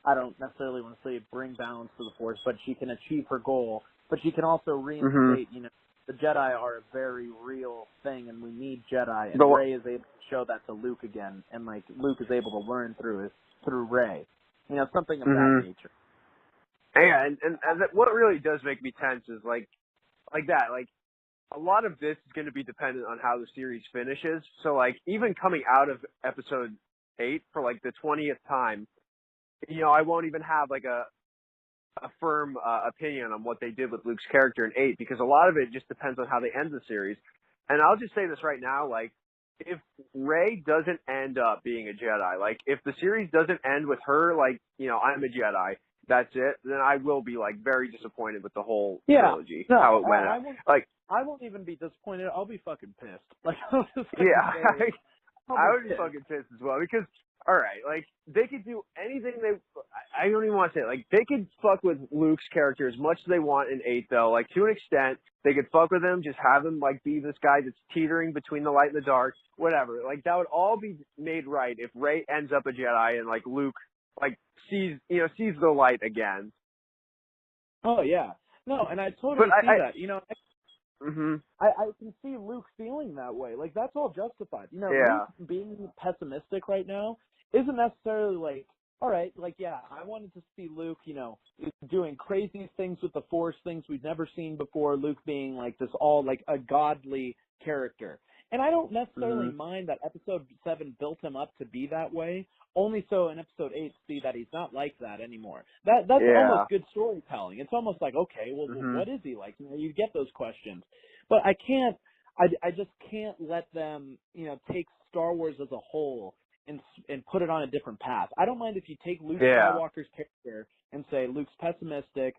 Speaker 2: I don't necessarily want to say bring balance to the Force, but she can achieve her goal, but she can also reinstate, the Jedi are a very real thing and we need Jedi, and Rey is able to show that to Luke again, and Luke is able to learn through Rey, something of that nature.
Speaker 1: Yeah, and what really does make me tense is like that. A lot of this is going to be dependent on how the series finishes. So even coming out of episode 8 for the 20th time, I won't even have a firm opinion on what they did with Luke's character in 8, because a lot of it just depends on how they end the series. And I'll just say this right now, if Rey doesn't end up being a Jedi, if the series doesn't end with her, I'm a Jedi, that's it, then I will be very disappointed with the whole trilogy, how it went.
Speaker 2: I won't even be disappointed. I'll be fucking pissed.
Speaker 1: I would be fucking pissed as well, because all right, they could do anything I don't even want to say it. They could fuck with Luke's character as much as they want in 8, though. To an extent, they could fuck with him, just have him be this guy that's teetering between the light and the dark, whatever. That would all be made right if Rey ends up a Jedi and Luke sees the light again.
Speaker 2: Oh yeah, no, and I totally see that. I can see Luke feeling that way. That's all justified. Luke being pessimistic right now isn't necessarily all right, I wanted to see Luke, doing crazy things with the Force, things we've never seen before, Luke being this all a godly character. And I don't necessarily mind that episode 7 built him up to be that way, only so in episode 8 see that he's not like that anymore. That's almost good storytelling. It's almost okay, well, what is he like? You get those questions. But I just can't let them, take Star Wars as a whole and put it on a different path. I don't mind if you take Luke Skywalker's character and say Luke's pessimistic,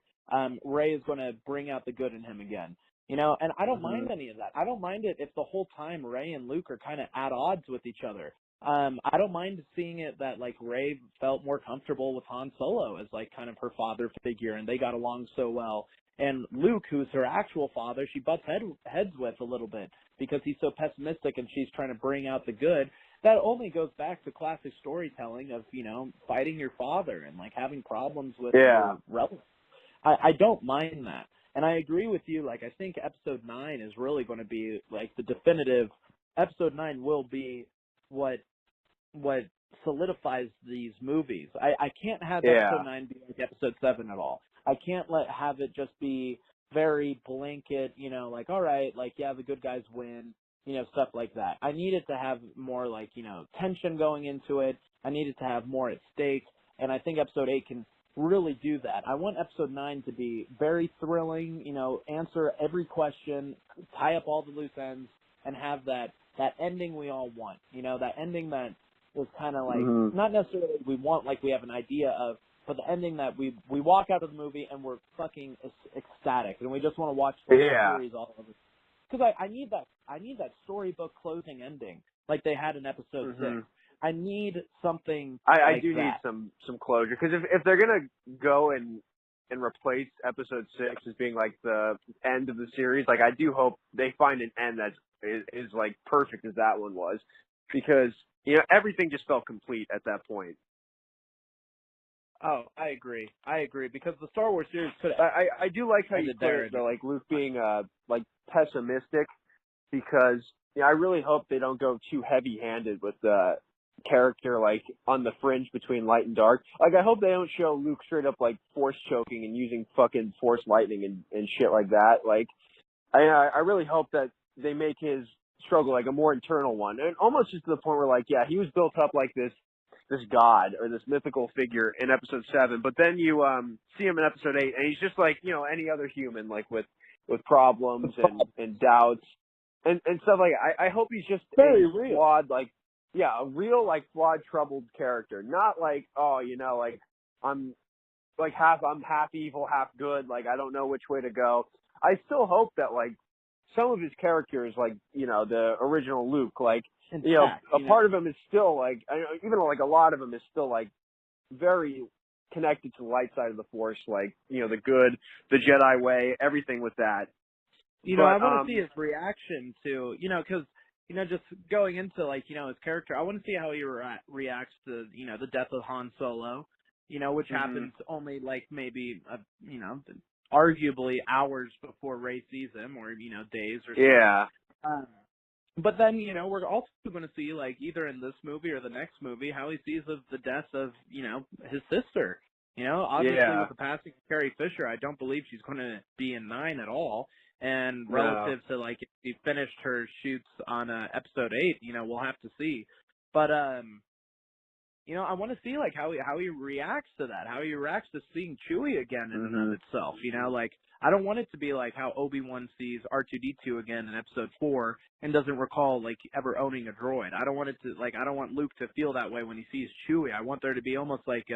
Speaker 2: Rey is going to bring out the good in him again. And I don't mind any of that. I don't mind it if the whole time Rey and Luke are kind of at odds with each other. I don't mind seeing it that Rey felt more comfortable with Han Solo as kind of her father figure, and they got along so well. And Luke, who's her actual father, she butts heads with a little bit because he's so pessimistic and she's trying to bring out the good. That only goes back to classic storytelling of, fighting your father and having problems with your relatives. I don't mind that. And I agree with you. I think episode 9 is really going to be the definitive. Episode 9 will be what solidifies these movies. I can't have episode 9 be episode 7 at all. I can't have it just be very blanket, all right, the good guys win, stuff like that. I need it to have more tension going into it. I need it to have more at stake. And I think episode 8 can really do that. I want episode 9 to be very thrilling, answer every question, tie up all the loose ends, and have that ending we all want. That ending that is kind of not necessarily we want we have an idea of, but the ending that we walk out of the movie and we're fucking ecstatic and we just want to watch the whole series all over. Because I need that storybook closing ending like they had in episode 6. I need something.
Speaker 1: I do need some closure, because if they're gonna go and and replace episode 6 as being like the end of the series. Like, I do hope they find an end that is like perfect as that one was, because, you know, everything just felt complete at that point.
Speaker 2: Oh, I agree, because the Star Wars series could.
Speaker 1: I do like how you put it, though, like Luke being like pessimistic, because, you know, I really hope they don't go too heavy-handed with the character, like, on the fringe between light and dark. Like, I hope they don't show Luke straight up, like, force choking and using fucking force lightning and shit like that. Like, I really hope that they make his struggle, like, a more internal one. And almost just to the point where, like, yeah, he was built up like this god or this mythical figure in episode 7, but then you see him in episode 8, and he's just like, you know, any other human, like, with problems and doubts and stuff like that. I hope he's just
Speaker 2: Very
Speaker 1: a
Speaker 2: real.
Speaker 1: flawed, like, yeah, a real, like, flawed, troubled character. Not like, oh, you know, like, I'm half evil, half good, like, I don't know which way to go. I still hope that, like, some of his characters, like, you know, the original Luke, like,
Speaker 2: Intact,
Speaker 1: you know, a part of him is still, like, even though, like, a lot of him is still, like, very connected to the light side of the Force, like, you know, the good, the Jedi way, everything with that.
Speaker 2: You know, I want to see his reaction to, you know, because, you know, just going into, like, you know, his character, I want to see how he reacts to, you know, the death of Han Solo, you know, which happens only, like, maybe, you know, arguably hours before Rey sees him, or, you know, days or so.
Speaker 1: Yeah.
Speaker 2: But then, you know, we're also going to see, like, either in this movie or the next movie, how he sees of the death of, you know, his sister. You know, obviously with the passing of Carrie Fisher, I don't believe she's going to be in 9 at all. And relative to, like, if she finished her shoots on episode 8, you know, we'll have to see. But, you know, I want to see, like, how he reacts to that, how he reacts to seeing Chewie again in and of itself. You know, like, I don't want it to be like how Obi-Wan sees R2-D2 again in episode 4 and doesn't recall, like, ever owning a droid. I don't want it to, like, I don't want Luke to feel that way when he sees Chewie. I want there to be almost like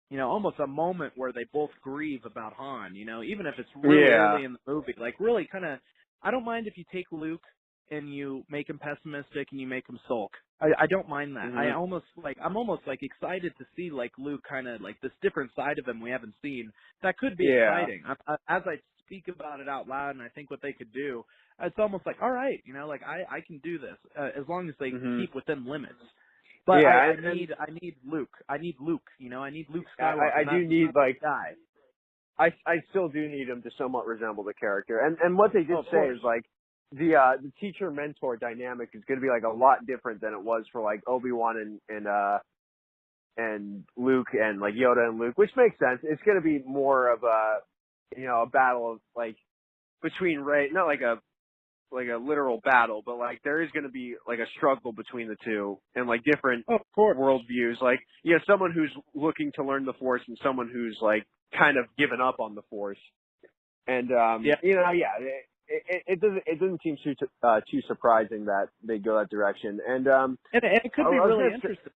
Speaker 2: you know, almost a moment where they both grieve about Han, you know, even if it's really early in the movie. Like, really kind of, I don't mind if you take Luke and you make him pessimistic and you make him sulk. I don't mind that. I'm almost like excited to see, like, Luke kind of, like, this different side of him we haven't seen. That could be exciting. As I speak about it out loud and I think what they could do, it's almost like, all right, you know, like, I can do this, as long as they keep within limits. But I need Luke. I need Luke. You know, I need Luke Skywalker.
Speaker 1: I do need, like,
Speaker 2: guy.
Speaker 1: I still do need him to somewhat resemble the character. And what they did say is, like, the teacher mentor dynamic is going to be, like, a lot different than it was for, like, Obi-Wan and Luke, and, like, Yoda and Luke, which makes sense. It's going to be more of a, you know, a battle of, like, between Rey, not like a literal battle, but, like, there is going to be, like, a struggle between the two and, like, different worldviews. Like, you know, someone who's looking to learn the Force and someone who's, like, kind of given up on the Force. And, you know, it doesn't seem too surprising that they go that direction. And
Speaker 2: it could be really interesting.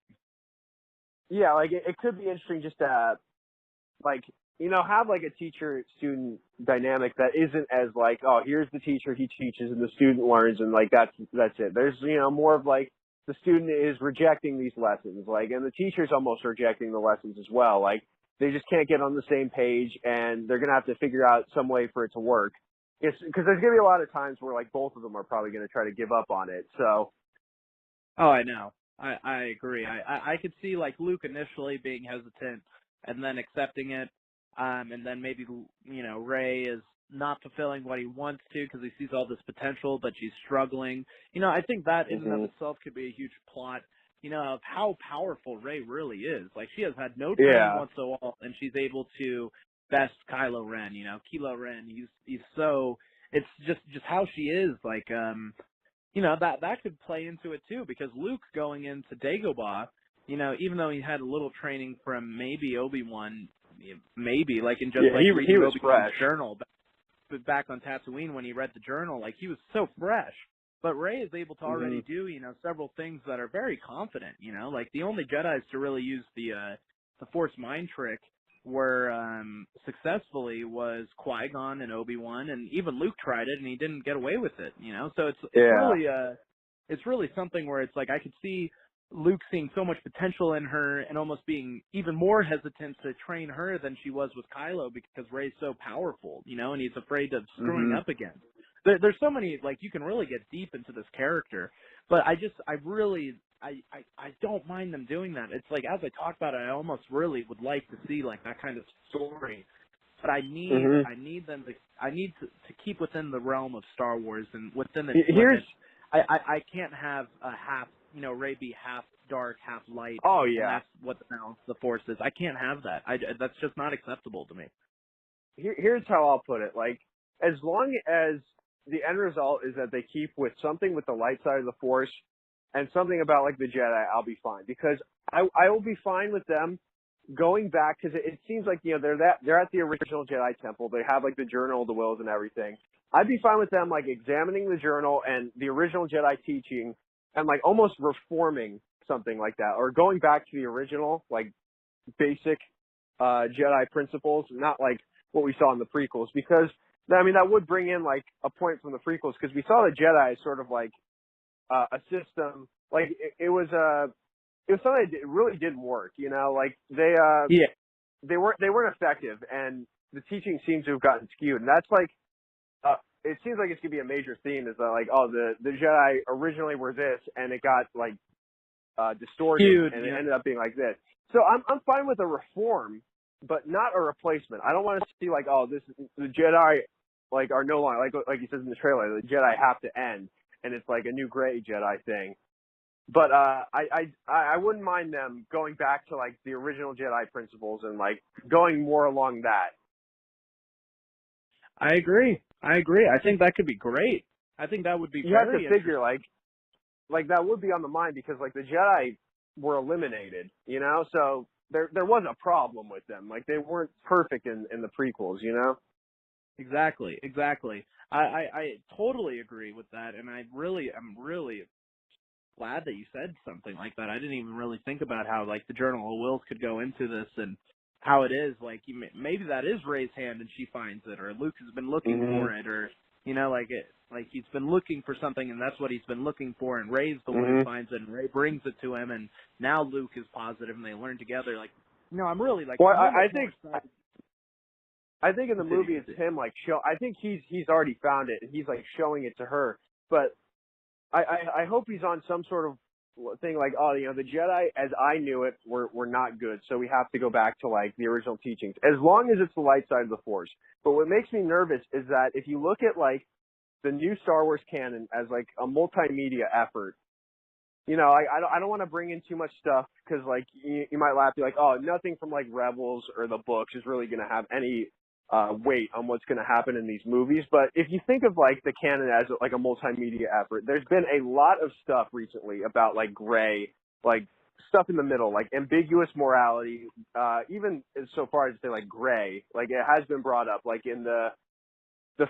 Speaker 1: Yeah, like, it could be interesting just to, like, you know, have, like, a teacher-student dynamic that isn't as, like, oh, here's the teacher, he teaches, and the student learns, and, like, that's it. There's, you know, more of, like, the student is rejecting these lessons, like, and the teacher's almost rejecting the lessons as well. Like, they just can't get on the same page, and they're going to have to figure out some way for it to work. Because there's going to be a lot of times where, like, both of them are probably going to try to give up on it, so.
Speaker 2: Oh, I know. I agree. I could see, like, Luke initially being hesitant and then accepting it. And then maybe, you know, Rey is not fulfilling what he wants to because he sees all this potential, but she's struggling. You know, I think that in and of itself could be a huge plot, you know, of how powerful Rey really is. Like, she has had no training whatsoever, and she's able to best Kylo Ren, you know. Kylo Ren, he's so, it's just how she is, like, you know, that could play into it too, because Luke going into Dagobah, you know, even though he had a little training from maybe Obi-Wan, maybe, like, in just, like, reading Obi-Wan's journal back on Tatooine when he read the journal, like, he was so fresh. But Rey is able to already do, you know, several things that are very confident, you know. Like, the only Jedis to really use the Force mind trick were successfully was Qui-Gon and Obi-Wan, and even Luke tried it and he didn't get away with it, you know. So it's really something where it's like I could see Luke seeing so much potential in her and almost being even more hesitant to train her than she was with Kylo because Rey's so powerful, and he's afraid of screwing up again. There's so many, like, you can really get deep into this character, but I don't mind them doing that. It's like, as I talk about it, I almost really would like to see, like, that kind of story. But I need them to keep within the realm of Star Wars and within its limits. I can't have a half, Rey be half dark, half light.
Speaker 1: Oh yeah,
Speaker 2: and that's what the balance of the Force is. I can't have that. That's just not acceptable to me.
Speaker 1: Here's how I'll put it. Like, as long as the end result is that they keep with something with the light side of the Force and something about like the Jedi, I'll be fine, because I will be fine with them going back, because it seems like they're at the original Jedi Temple. They have like the Journal of the Wills and everything. I'd be fine with them like examining the journal and the original Jedi teaching and like almost reforming something like that, or going back to the original like basic Jedi principles, not like what we saw in the prequels, because I mean that would bring in like a point from the prequels, because we saw the Jedi as sort of like a system, like it was something that really didn't work, like they weren't effective, and the teaching seems to have gotten skewed, and that's like it seems like it's gonna be a major theme, is that like, oh, the Jedi originally were this and it got like distorted and it ended up being like this. So I'm fine with a reform, but not a replacement. I don't want to see like, oh, the Jedi like are no longer like he says in the trailer, the Jedi have to end, and it's like a new gray Jedi thing. But I wouldn't mind them going back to like the original Jedi principles and like going more along that.
Speaker 2: I agree. I think that could be great. I think that would be
Speaker 1: you
Speaker 2: very
Speaker 1: have to figure like that would be on the mind, because like the Jedi were eliminated, so there was a problem with them. Like they weren't perfect in the prequels,
Speaker 2: Exactly. I totally agree with that, and I'm really glad that you said something like that. I didn't even really think about how like the Journal of Wills could go into this, and how it is like maybe that is Rey's hand and she finds it, or Luke has been looking for it, or like he's been looking for something and that's what he's been looking for, and Rey's the one who finds it, and Rey brings it to him, and now Luke is positive and they learn together. Like, I'm really like,
Speaker 1: well, I think in the movie it's him like I think he's already found it and he's like showing it to her, but I hope he's on some sort of thing like, oh, the Jedi as I knew it were not good, so we have to go back to like the original teachings, as long as it's the light side of the Force. But what makes me nervous is that if you look at like the new Star Wars canon as like a multimedia effort, I don't want to bring in too much stuff, because like you might laugh, be like, oh, nothing from like Rebels or the books is really going to have any weight on what's going to happen in these movies. But if you think of like the canon as like a multimedia effort, there's been a lot of stuff recently about like gray, like stuff in the middle, like ambiguous morality, even so far as to say like gray, like it has been brought up, like in the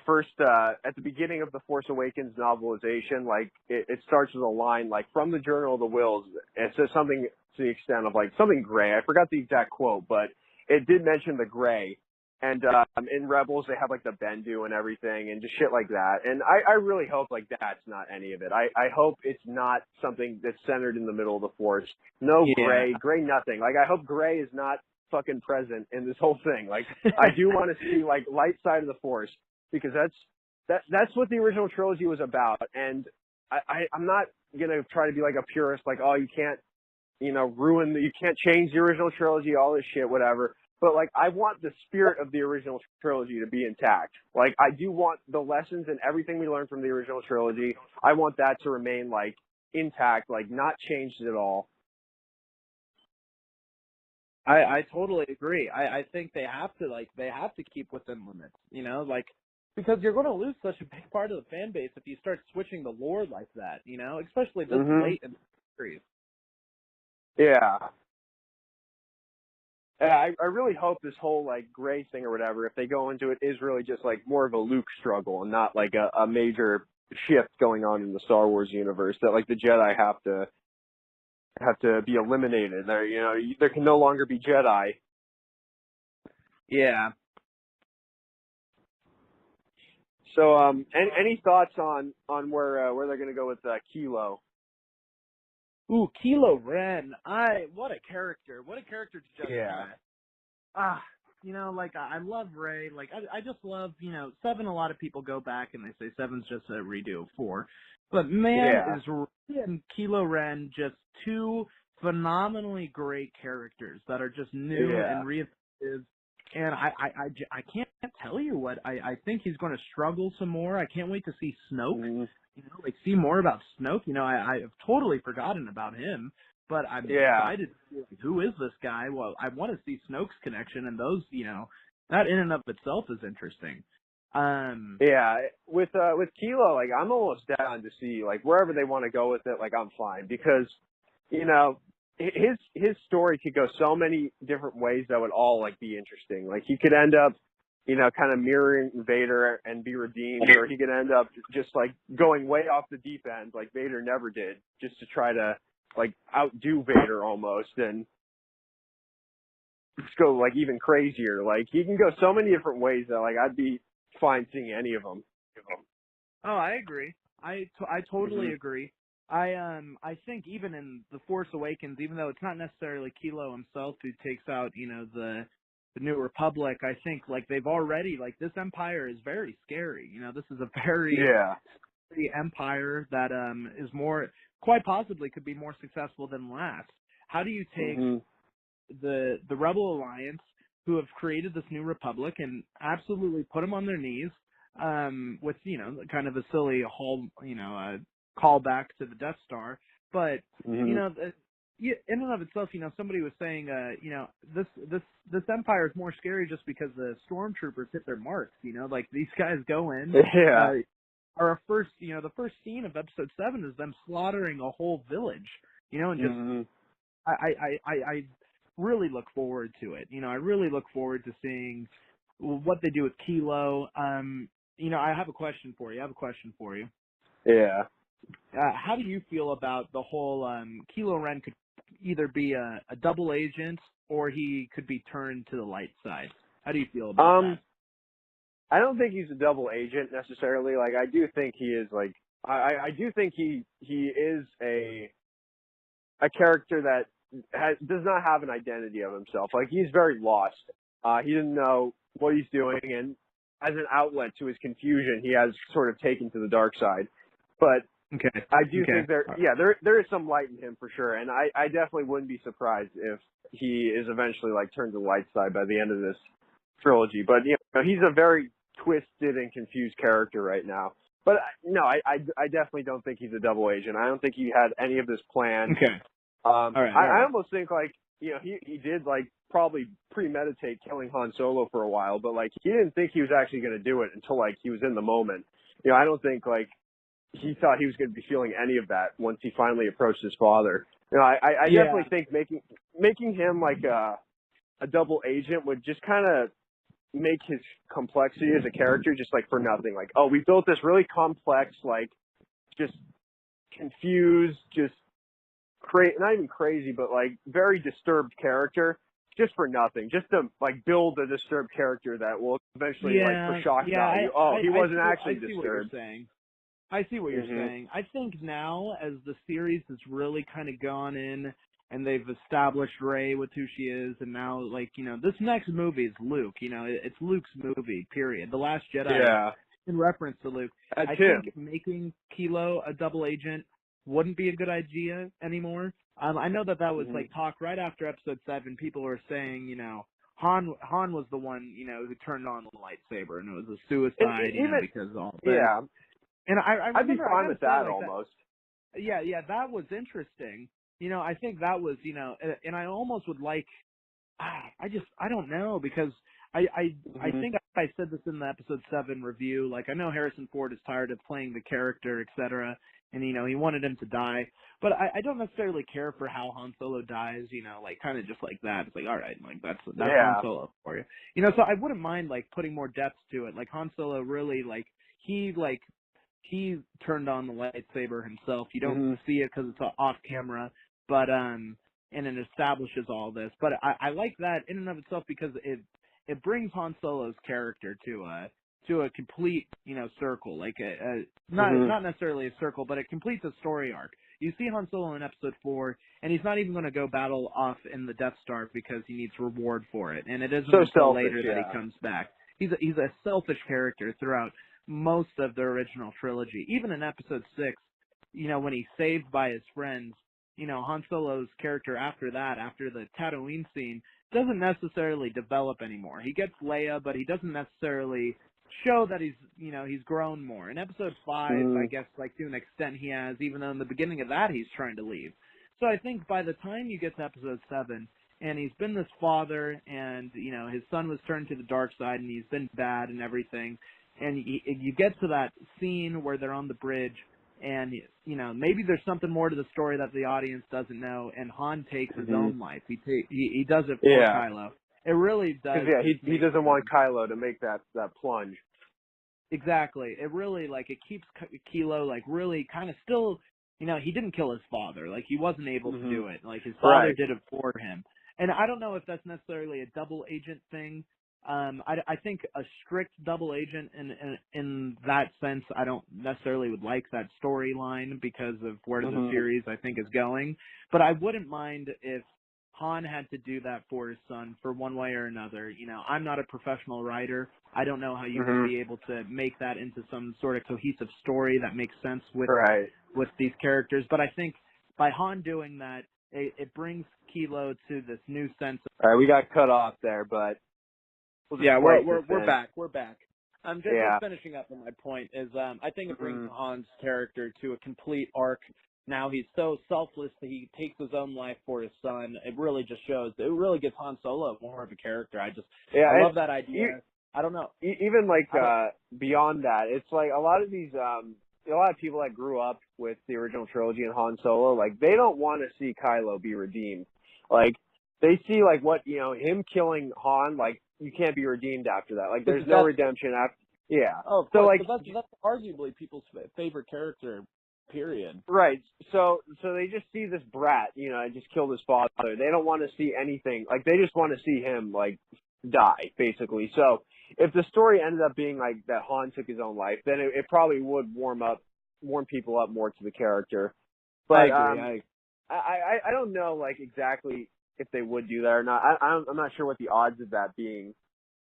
Speaker 1: first at the beginning of the Force Awakens novelization, like it starts with a line like from the Journal of the Wills, and it says something to the extent of like something gray. I forgot the exact quote, but it did mention the gray. And in Rebels, they have like the Bendu and everything, and just shit like that. And I really hope like that's not any of it. I hope it's not something that's centered in the middle of the Force. No gray nothing. Like I hope gray is not fucking present in this whole thing. Like I do want to see like light side of the Force, because that's what the original trilogy was about. And I'm not gonna try to be like a purist, like, oh, you can't you can't change the original trilogy, all this shit, whatever. But like, I want the spirit of the original trilogy to be intact. Like, I do want the lessons and everything we learned from the original trilogy, I want that to remain like intact, like not changed at all.
Speaker 2: I totally agree. I think they have to keep within limits, like, because you're going to lose such a big part of the fan base if you start switching the lore like that, especially this late in the series.
Speaker 1: Yeah. I really hope this whole like gray thing or whatever, if they go into it, is really just like more of a Luke struggle and not like a major shift going on in the Star Wars universe, that like the Jedi have to be eliminated. There can no longer be Jedi.
Speaker 2: Yeah.
Speaker 1: So, any thoughts on where they're going to go with Kilo?
Speaker 2: Ooh, Kylo Ren. What a character. What a character to just
Speaker 1: Yeah.
Speaker 2: like I love Rey. Like I just love, 7, a lot of people go back and they say 7's just a redo of 4. But man,
Speaker 1: Yeah.
Speaker 2: is Rey and Kylo Ren just two phenomenally great characters that are just new
Speaker 1: Yeah.
Speaker 2: and reinventive. And I can't tell you what I think he's going to struggle some more. I can't wait to see Snoke.
Speaker 1: Mm-hmm.
Speaker 2: See more about Snoke. I've totally forgotten about him, but I'm
Speaker 1: Yeah.
Speaker 2: excited to see, who is this guy? Well, I want to see Snoke's connection, and those, that in and of itself is interesting.
Speaker 1: Yeah. With Kilo, like, I'm almost down to see, like, wherever they want to go with it, like, I'm fine. Because, his story could go so many different ways that would all, like, be interesting. Like, he could end up, kind of mirroring Vader and be redeemed, or he could end up just, like, going way off the deep end, like Vader never did, just to try to, like, outdo Vader almost, and just go, like, even crazier. Like, he can go so many different ways that, like, I'd be fine seeing any of them.
Speaker 2: Oh, I agree. I totally agree. I think even in The Force Awakens, even though it's not necessarily Kylo himself who takes out, the New Republic, I think, like, they've already, like, this empire is very scary. This is a very scary empire that is more, quite possibly could be more successful than last. How do you take the Rebel Alliance, who have created this New Republic, and absolutely put them on their knees, with, kind of a silly callback to the Death Star, but in and of itself, somebody was saying, this empire is more scary just because the stormtroopers hit their marks. Like, these guys go in. Our first, the first scene of Episode 7 is them slaughtering a whole village. And just I really look forward to it. I really look forward to seeing what they do with Kilo. I have a question for you.
Speaker 1: Yeah.
Speaker 2: How do you feel about the whole Kylo Ren could either be a double agent or he could be turned to the light side? How do you feel about that?
Speaker 1: I don't think he's a double agent necessarily. Like, I do think he is, like, I do think he is a character that does not have an identity of himself. Like, he's very lost. He didn't know what he's doing, and as an outlet to his confusion, he has sort of taken to the dark side. But I do think there is some light in him for sure, and I definitely wouldn't be surprised if he is eventually, like, turned to the light side by the end of this trilogy. But he's a very twisted and confused character right now. But no, I definitely don't think he's a double agent. I don't think he had any of this planned.
Speaker 2: Okay.
Speaker 1: All
Speaker 2: right.
Speaker 1: I almost think, like, he did, like, probably premeditate killing Han Solo for a while, but, like, he didn't think he was actually going to do it until, like, he was in the moment. I don't think, like, he thought he was going to be feeling any of that once he finally approached his father. I definitely think making him, like, a double agent would just kind of make his complexity as a character just, like, for nothing. Like, oh, we built this really complex, like, just confused, just not even crazy, but, like, very disturbed character just for nothing. Just to, like, build a disturbed character that will eventually, like, for shock value. He wasn't actually disturbed.
Speaker 2: I see what you're saying. I think now, as the series has really kind of gone in and they've established Rey with who she is, and now, like, this next movie is Luke. It's Luke's movie, period. The Last Jedi, in reference to Luke. I think making Kylo a double agent wouldn't be a good idea anymore. I know that was, like, talk right after Episode 7. People were saying, Han was the one, who turned on the lightsaber, and it was a suicide, because of all this.
Speaker 1: Yeah.
Speaker 2: And I'd be
Speaker 1: fine with that, like, almost.
Speaker 2: That was interesting. I think that was, and I almost would like, I don't know, because I think I said this in the Episode 7 review. Like, I know Harrison Ford is tired of playing the character, etc., and, he wanted him to die. But I don't necessarily care for how Han Solo dies, like, kind of just like that. It's like, all right, like, that's Han Solo for you. So I wouldn't mind, like, putting more depth to it. Like, Han Solo really, like, he turned on the lightsaber himself. You don't see it because it's off camera, but and it establishes all this. But I like that in and of itself because it brings Han Solo's character to to a complete, circle, like
Speaker 1: Mm-hmm.
Speaker 2: not necessarily a circle, but it completes a story arc. You see Han Solo in Episode 4, and he's not even going to go battle off in the Death Star because he needs reward for it, and it isn't
Speaker 1: So
Speaker 2: until
Speaker 1: selfish,
Speaker 2: later that
Speaker 1: yeah.
Speaker 2: he comes back. He's a selfish character throughout most of the original trilogy. Even in Episode 6, when he's saved by his friends, Han Solo's character after that, after the Tatooine scene, doesn't necessarily develop anymore. He gets Leia, but he doesn't necessarily show that he's grown more. In Episode 5, I guess, like, to an extent he has, even though in the beginning of that he's trying to leave. So I think by the time you get to Episode 7, and he's been this father, and, his son was turned to the dark side, and he's been bad and everything, and you get to that scene where they're on the bridge, and, maybe there's something more to the story that the audience doesn't know, and Han takes his own life. He does it for Kylo. It really does.
Speaker 1: Yeah, he doesn't want Kylo to make that plunge.
Speaker 2: Exactly. It really, it keeps Kylo, really kind of still, he didn't kill his father. He wasn't able to do it. His father did it for him. And I don't know if that's necessarily a double agent thing. I think a strict double agent in that sense, I don't necessarily would like that storyline because of where the series, I think, is going. But I wouldn't mind if Han had to do that for his son for one way or another. I'm not a professional writer. I don't know how you would be able to make that into some sort of cohesive story that makes sense with these characters. But I think by Han doing that, it brings Kilo to this new sense of...
Speaker 1: All right, we got cut off there, but...
Speaker 2: we're back. We're back. I'm just finishing up on my point is I think it brings Han's character to a complete arc. Now he's so selfless that he takes his own life for his son. It really just shows. It really gives Han Solo more of a character. I love that idea. I don't know.
Speaker 1: Even beyond that, it's like a lot of these a lot of people that grew up with the original trilogy and Han Solo, they don't want to see Kylo be redeemed. They see what him killing Han, you can't be redeemed after that. There's no redemption after. Yeah.
Speaker 2: Oh, so that's arguably people's favorite character. Period.
Speaker 1: Right. So they just see this brat, just killed his father. They don't want to see anything. They just want to see him die, basically. So if the story ended up being that Han took his own life, then it probably would warm people up more to the character. But
Speaker 2: I agree.
Speaker 1: I don't know exactly if they would do that or not. I'm not sure what the odds of that being.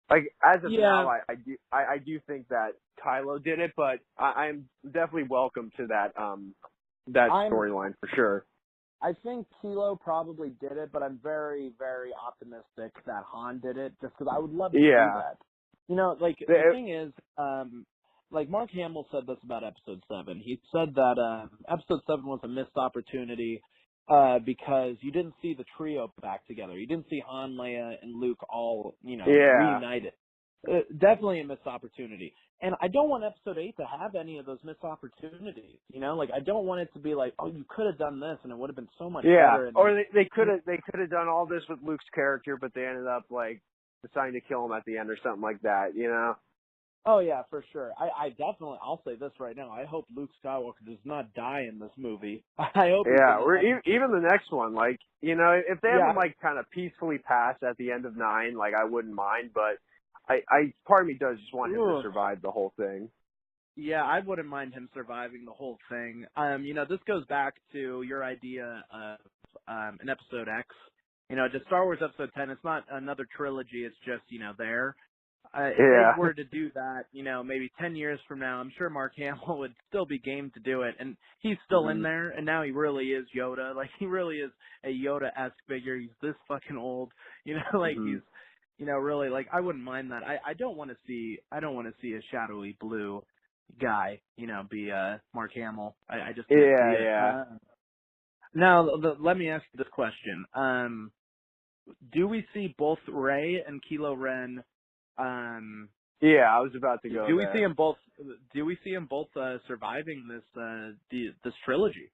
Speaker 1: As of now, I do think that Kylo did it, but I'm definitely welcome to that storyline for sure.
Speaker 2: I think Kilo probably did it, but I'm very, very optimistic that Han did it, just because I would love to do that. The thing is, Mark Hamill said this about Episode 7. He said that Episode 7 was a missed opportunity because you didn't see the trio back together. You didn't see Han, Leia, and Luke all, reunited. Definitely a missed opportunity. And I don't want Episode 8 to have any of those missed opportunities. I don't want it to be oh, you could have done this, and it would have been so much better. And
Speaker 1: or they could have done all this with Luke's character, but they ended up deciding to kill him at the end or something like that.
Speaker 2: Oh yeah, for sure. I definitely, I'll say this right now. I hope Luke Skywalker does not die in this movie. I hope.
Speaker 1: Yeah, or even the next one, if they have him kind of peacefully pass at the end of 9, I wouldn't mind, but I part of me does just want him to survive the whole thing.
Speaker 2: Yeah, I wouldn't mind him surviving the whole thing. This goes back to your idea of an Episode X. Just Star Wars Episode 10. It's not another trilogy. It's just there. If they were to do that, maybe 10 years from now, I'm sure Mark Hamill would still be game to do it. And he's still in there, and now he really is Yoda. He really is a Yoda-esque figure. He's this fucking old. He's, really, I wouldn't mind that. I don't want to see a shadowy blue guy, be Mark Hamill. I just can't see it. Now, let me ask you this question. Do we see both Rey and Kylo Ren?
Speaker 1: I was about to go.
Speaker 2: Do we see them both? Do we see them both surviving this trilogy?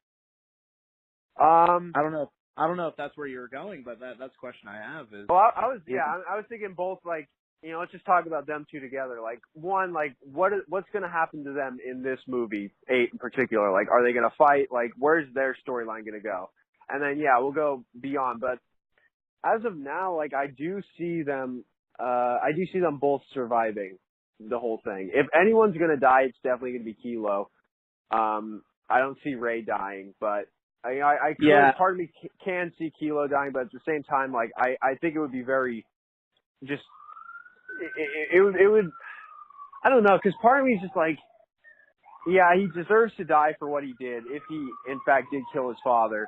Speaker 2: I don't know. I don't know if that's where you're going, but that's the question I have. Is
Speaker 1: well, I was thinking both. Let's just talk about them two together. One, what's going to happen to them in this movie 8 in particular? Are they going to fight? Where's their storyline going to go? And then we'll go beyond. But as of now, I do see them. I do see them both surviving. the whole thing. If anyone's going to die, it's definitely going to be Kilo. I don't see Rey dying, but I could, part of me can see Kilo dying, but at the same time, like, I think it would be very, just, it would, I don't know, because part of me is just like, yeah, he deserves to die for what he did, if he, in fact, did kill his father.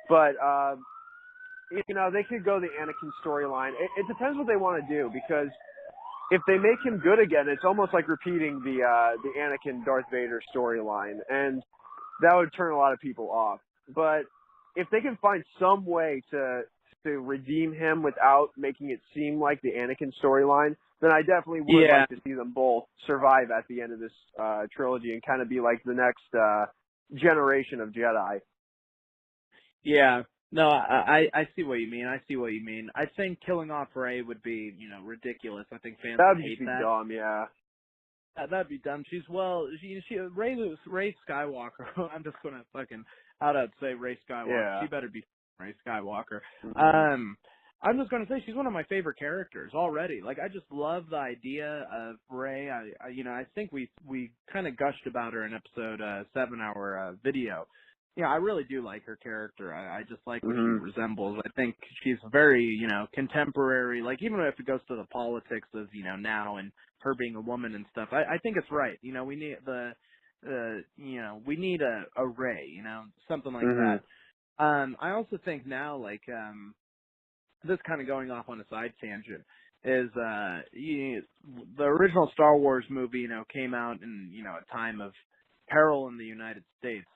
Speaker 1: But, you know, they could go the Anakin storyline. It depends what they want to do, because if they make him good again, it's almost like repeating the Anakin Darth Vader storyline, and that would turn a lot of people off. But if they can find some way to redeem him without making it seem like the Anakin storyline, then I definitely would like to see them both survive at the end of this trilogy and kind of be like the next generation of Jedi.
Speaker 2: Yeah. No, I see what you mean. I think killing off Rey would be, you know, ridiculous. I think fans would hate that.
Speaker 1: That'd be dumb, yeah.
Speaker 2: That'd be dumb. Rey Skywalker. I'm just gonna fucking out say Rey Skywalker. Yeah. She better be Rey Skywalker. Mm-hmm. I'm just gonna say she's one of my favorite characters already. Like, I just love the idea of Rey. I think we kind of gushed about her in episode 7, our video. Yeah, I really do like her character. I just like what she resembles. I think she's very, you know, contemporary. Like, even if it goes to the politics of, you know, now and her being a woman and stuff, I think it's right. You know, we need we need a Rey, you know, something like that. I also think now, like, this kind of going off on a side tangent, is the original Star Wars movie, you know, came out in, you know, a time of peril in the United States.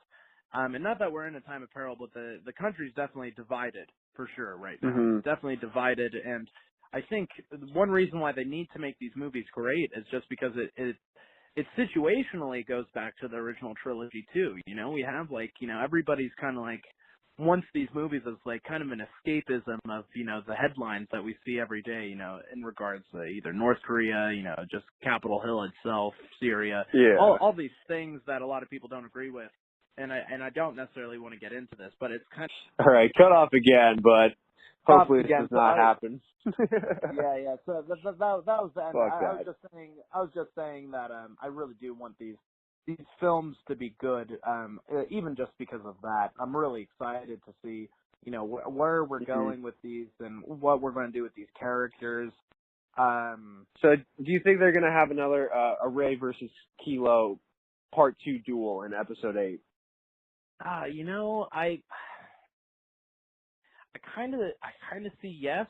Speaker 2: And not that we're in a time of peril, but the country's definitely divided for sure right now. It's definitely divided, and I think one reason why they need to make these movies great is just because it situationally goes back to the original trilogy too. You know, we have, like, you know, everybody's kind of like, once these movies is like kind of an escapism of, you know, the headlines that we see every day, you know, in regards to either North Korea, you know, just Capitol Hill itself, Syria, all these things that a lot of people don't agree with. And I don't necessarily want to get into this, but it's kind of...
Speaker 1: All right, cut off again, but hopefully this does not happen.
Speaker 2: Yeah. So that was the end. I was just saying that I really do want these films to be good, even just because of that. I'm really excited to see, you know, where we're going with these and what we're going to do with these characters.
Speaker 1: So do you think they're going to have another a Rey versus Kilo Part 2 duel in Episode 8?
Speaker 2: You know, I kind of see yes.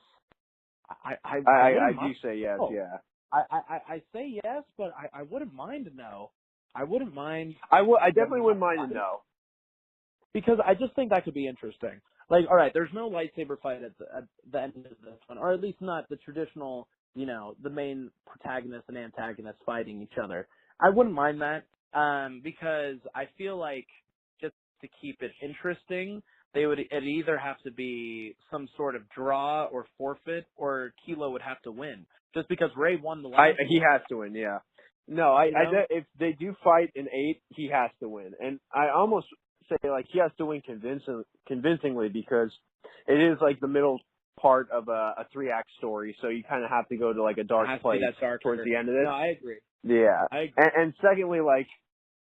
Speaker 2: I
Speaker 1: do say yes, yeah.
Speaker 2: I say yes, but I wouldn't mind a no. I wouldn't mind.
Speaker 1: I definitely wouldn't mind a no.
Speaker 2: Because I just think that could be interesting. Like, all right, there's no lightsaber fight at the end of this one, or at least not the traditional, you know, the main protagonist and antagonist fighting each other. I wouldn't mind that, because I feel like, just to keep it interesting, it'd either have to be some sort of draw or forfeit, or Kilo would have to win. Just because Rey won the last
Speaker 1: he has to win, yeah. No, if they do fight in 8, he has to win. And I almost say, like, he has to win convincingly, because it is, like, the middle part of a 3-act story, so you kind of have to go to, like, a dark place towards the end of it.
Speaker 2: No, I agree.
Speaker 1: Yeah.
Speaker 2: I agree.
Speaker 1: And secondly, like,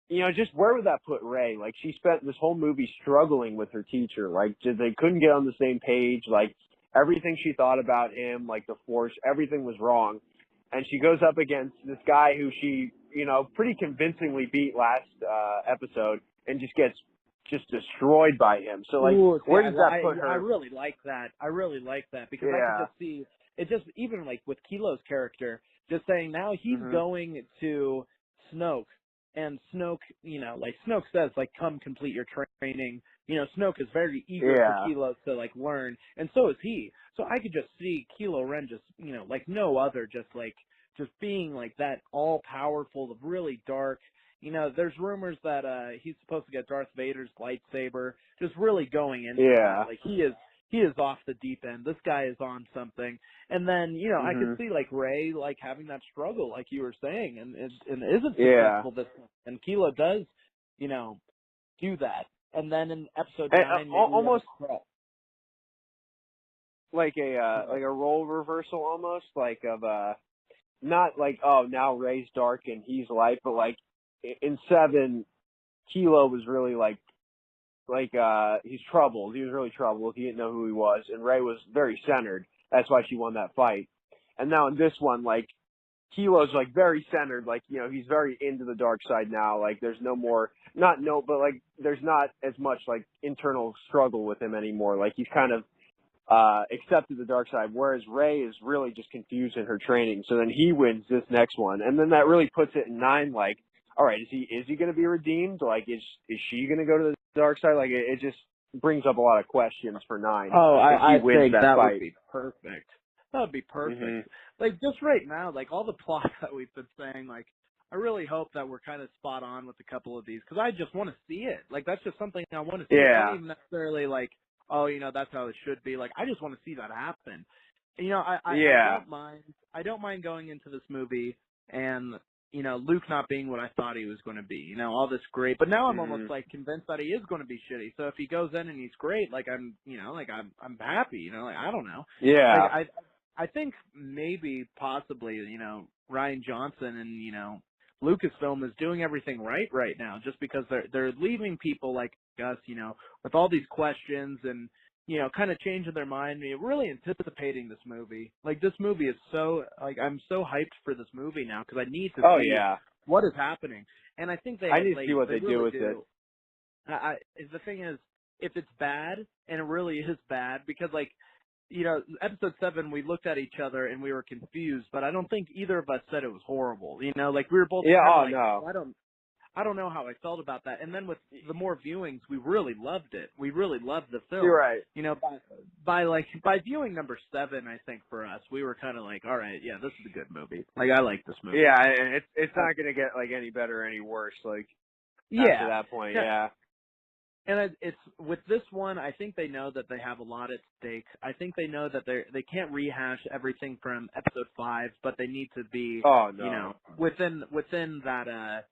Speaker 1: you know, just where would that put Rey? Like, she spent this whole movie struggling with her teacher. Like, they couldn't get on the same page. Like, everything she thought about him, like the Force, everything was wrong. And she goes up against this guy who she, you know, pretty convincingly beat last episode, and just gets destroyed by him. So, like, where does that put her?
Speaker 2: I really like that. Because I can just see it. Just even like with Kilo's character, just saying now he's going to Snoke. And Snoke, you know, like Snoke says, like, come complete your training. You know, Snoke is very eager for Kilo to, like, learn, and so is he. So I could just see Kylo Ren just, you know, like no other, just being like that all-powerful, really dark. You know, there's rumors that he's supposed to get Darth Vader's lightsaber, just really going into that. Like, he is off the deep end. This guy is on something. And then, you know, I could see, like, Rey, like, having that struggle, like you were saying, and isn't successful this time. And Kilo does, you know, do that. And then in Episode 9,
Speaker 1: almost like a role reversal, almost, like, of not like, oh, now Rey's dark and he's light, but like in 7, Kilo was really like he's troubled. He was really troubled. He didn't know who he was, and Rey was very centered. That's why she won that fight. And now in this one, like, Kilo's like very centered. Like, you know, he's very into the dark side now. Like, there's no more, but like, there's not as much like internal struggle with him anymore. Like, he's kind of accepted the dark side, whereas Rey is really just confused in her training. So then he wins this next one, and then that really puts it in 9. Like, all right, is he going to be redeemed? Like, is she going to go to the dark side? Like, it just brings up a lot of questions for 9.
Speaker 2: Oh, I think that
Speaker 1: fight.
Speaker 2: would be perfect. That would be perfect.
Speaker 1: Mm-hmm.
Speaker 2: Like, just right now, like, all the plots that we've been saying, like, I really hope that we're kind of spot on with a couple of these, because I just want to see it. Like, that's just something I want to see.
Speaker 1: Yeah.
Speaker 2: I don't even necessarily, like, oh, you know, that's how it should be. Like, I just want to see that happen. And, you know, I don't mind going into this movie and, you know, Luke not being what I thought he was going to be. You know, all this great. But now I'm almost, like, convinced that he is going to be shitty. So if he goes in and he's great, like, I'm happy. You know, like, I don't know.
Speaker 1: Yeah.
Speaker 2: Like, I think maybe, possibly, you know, Rian Johnson and, you know, Lucasfilm is doing everything right now, just because they're leaving people like us, you know, with all these questions and, you know, kind of changing their mind. I mean, really anticipating this movie. Like, this movie is so, like, I'm so hyped for this movie now because I need to see what is happening. And I think
Speaker 1: I need to see what they
Speaker 2: really
Speaker 1: do with it.
Speaker 2: The thing is, if it's bad, and it really is bad, because, like, you know, episode 7, we looked at each other and we were confused, but I don't think either of us said it was horrible. You know, like, we were both
Speaker 1: no.
Speaker 2: I don't know how I felt about that. And then with the more viewings, we really loved it. We really loved the film.
Speaker 1: You're right.
Speaker 2: You know, by viewing number 7, I think for us, we were kind of like, all right, yeah, this is a good movie. Like, I like this movie.
Speaker 1: Yeah, and it's not going to get like any better or any worse. Like, after that point, yeah.
Speaker 2: And it's with this one, I think they know that they have a lot at stake. I think they know that they can't rehash everything from episode 5, but they need to be, you know, within that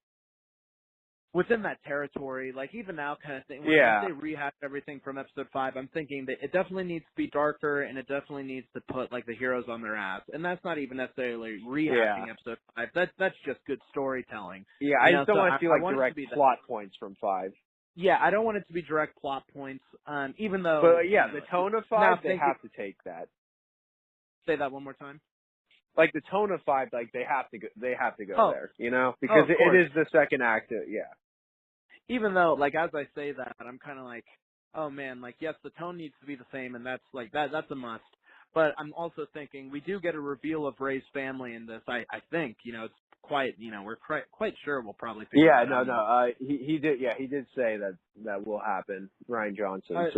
Speaker 2: territory. Like, even now, kind of thing. When they rehash everything from episode 5, I'm thinking that it definitely needs to be darker, and it definitely needs to put like the heroes on their ass. And that's not even necessarily rehashing episode 5. That's just good storytelling.
Speaker 1: Yeah, I just don't want to see like direct plot points from 5.
Speaker 2: Yeah, I don't want it to be direct plot points, even though...
Speaker 1: But, yeah, the tone of 5, they have to take that.
Speaker 2: Say that one more time?
Speaker 1: Like, the tone of 5, like, they have to go there, you know? Because it is the second act,
Speaker 2: Even though, like, as I say that, I'm kind of like, oh, man, like, yes, the tone needs to be the same, and that's, like, that's a must. But I'm also thinking we do get a reveal of Rey's family in this, I think. You know, it's quite, you know, we're quite sure we'll probably figure it out.
Speaker 1: He did say that will happen, Rian Johnson.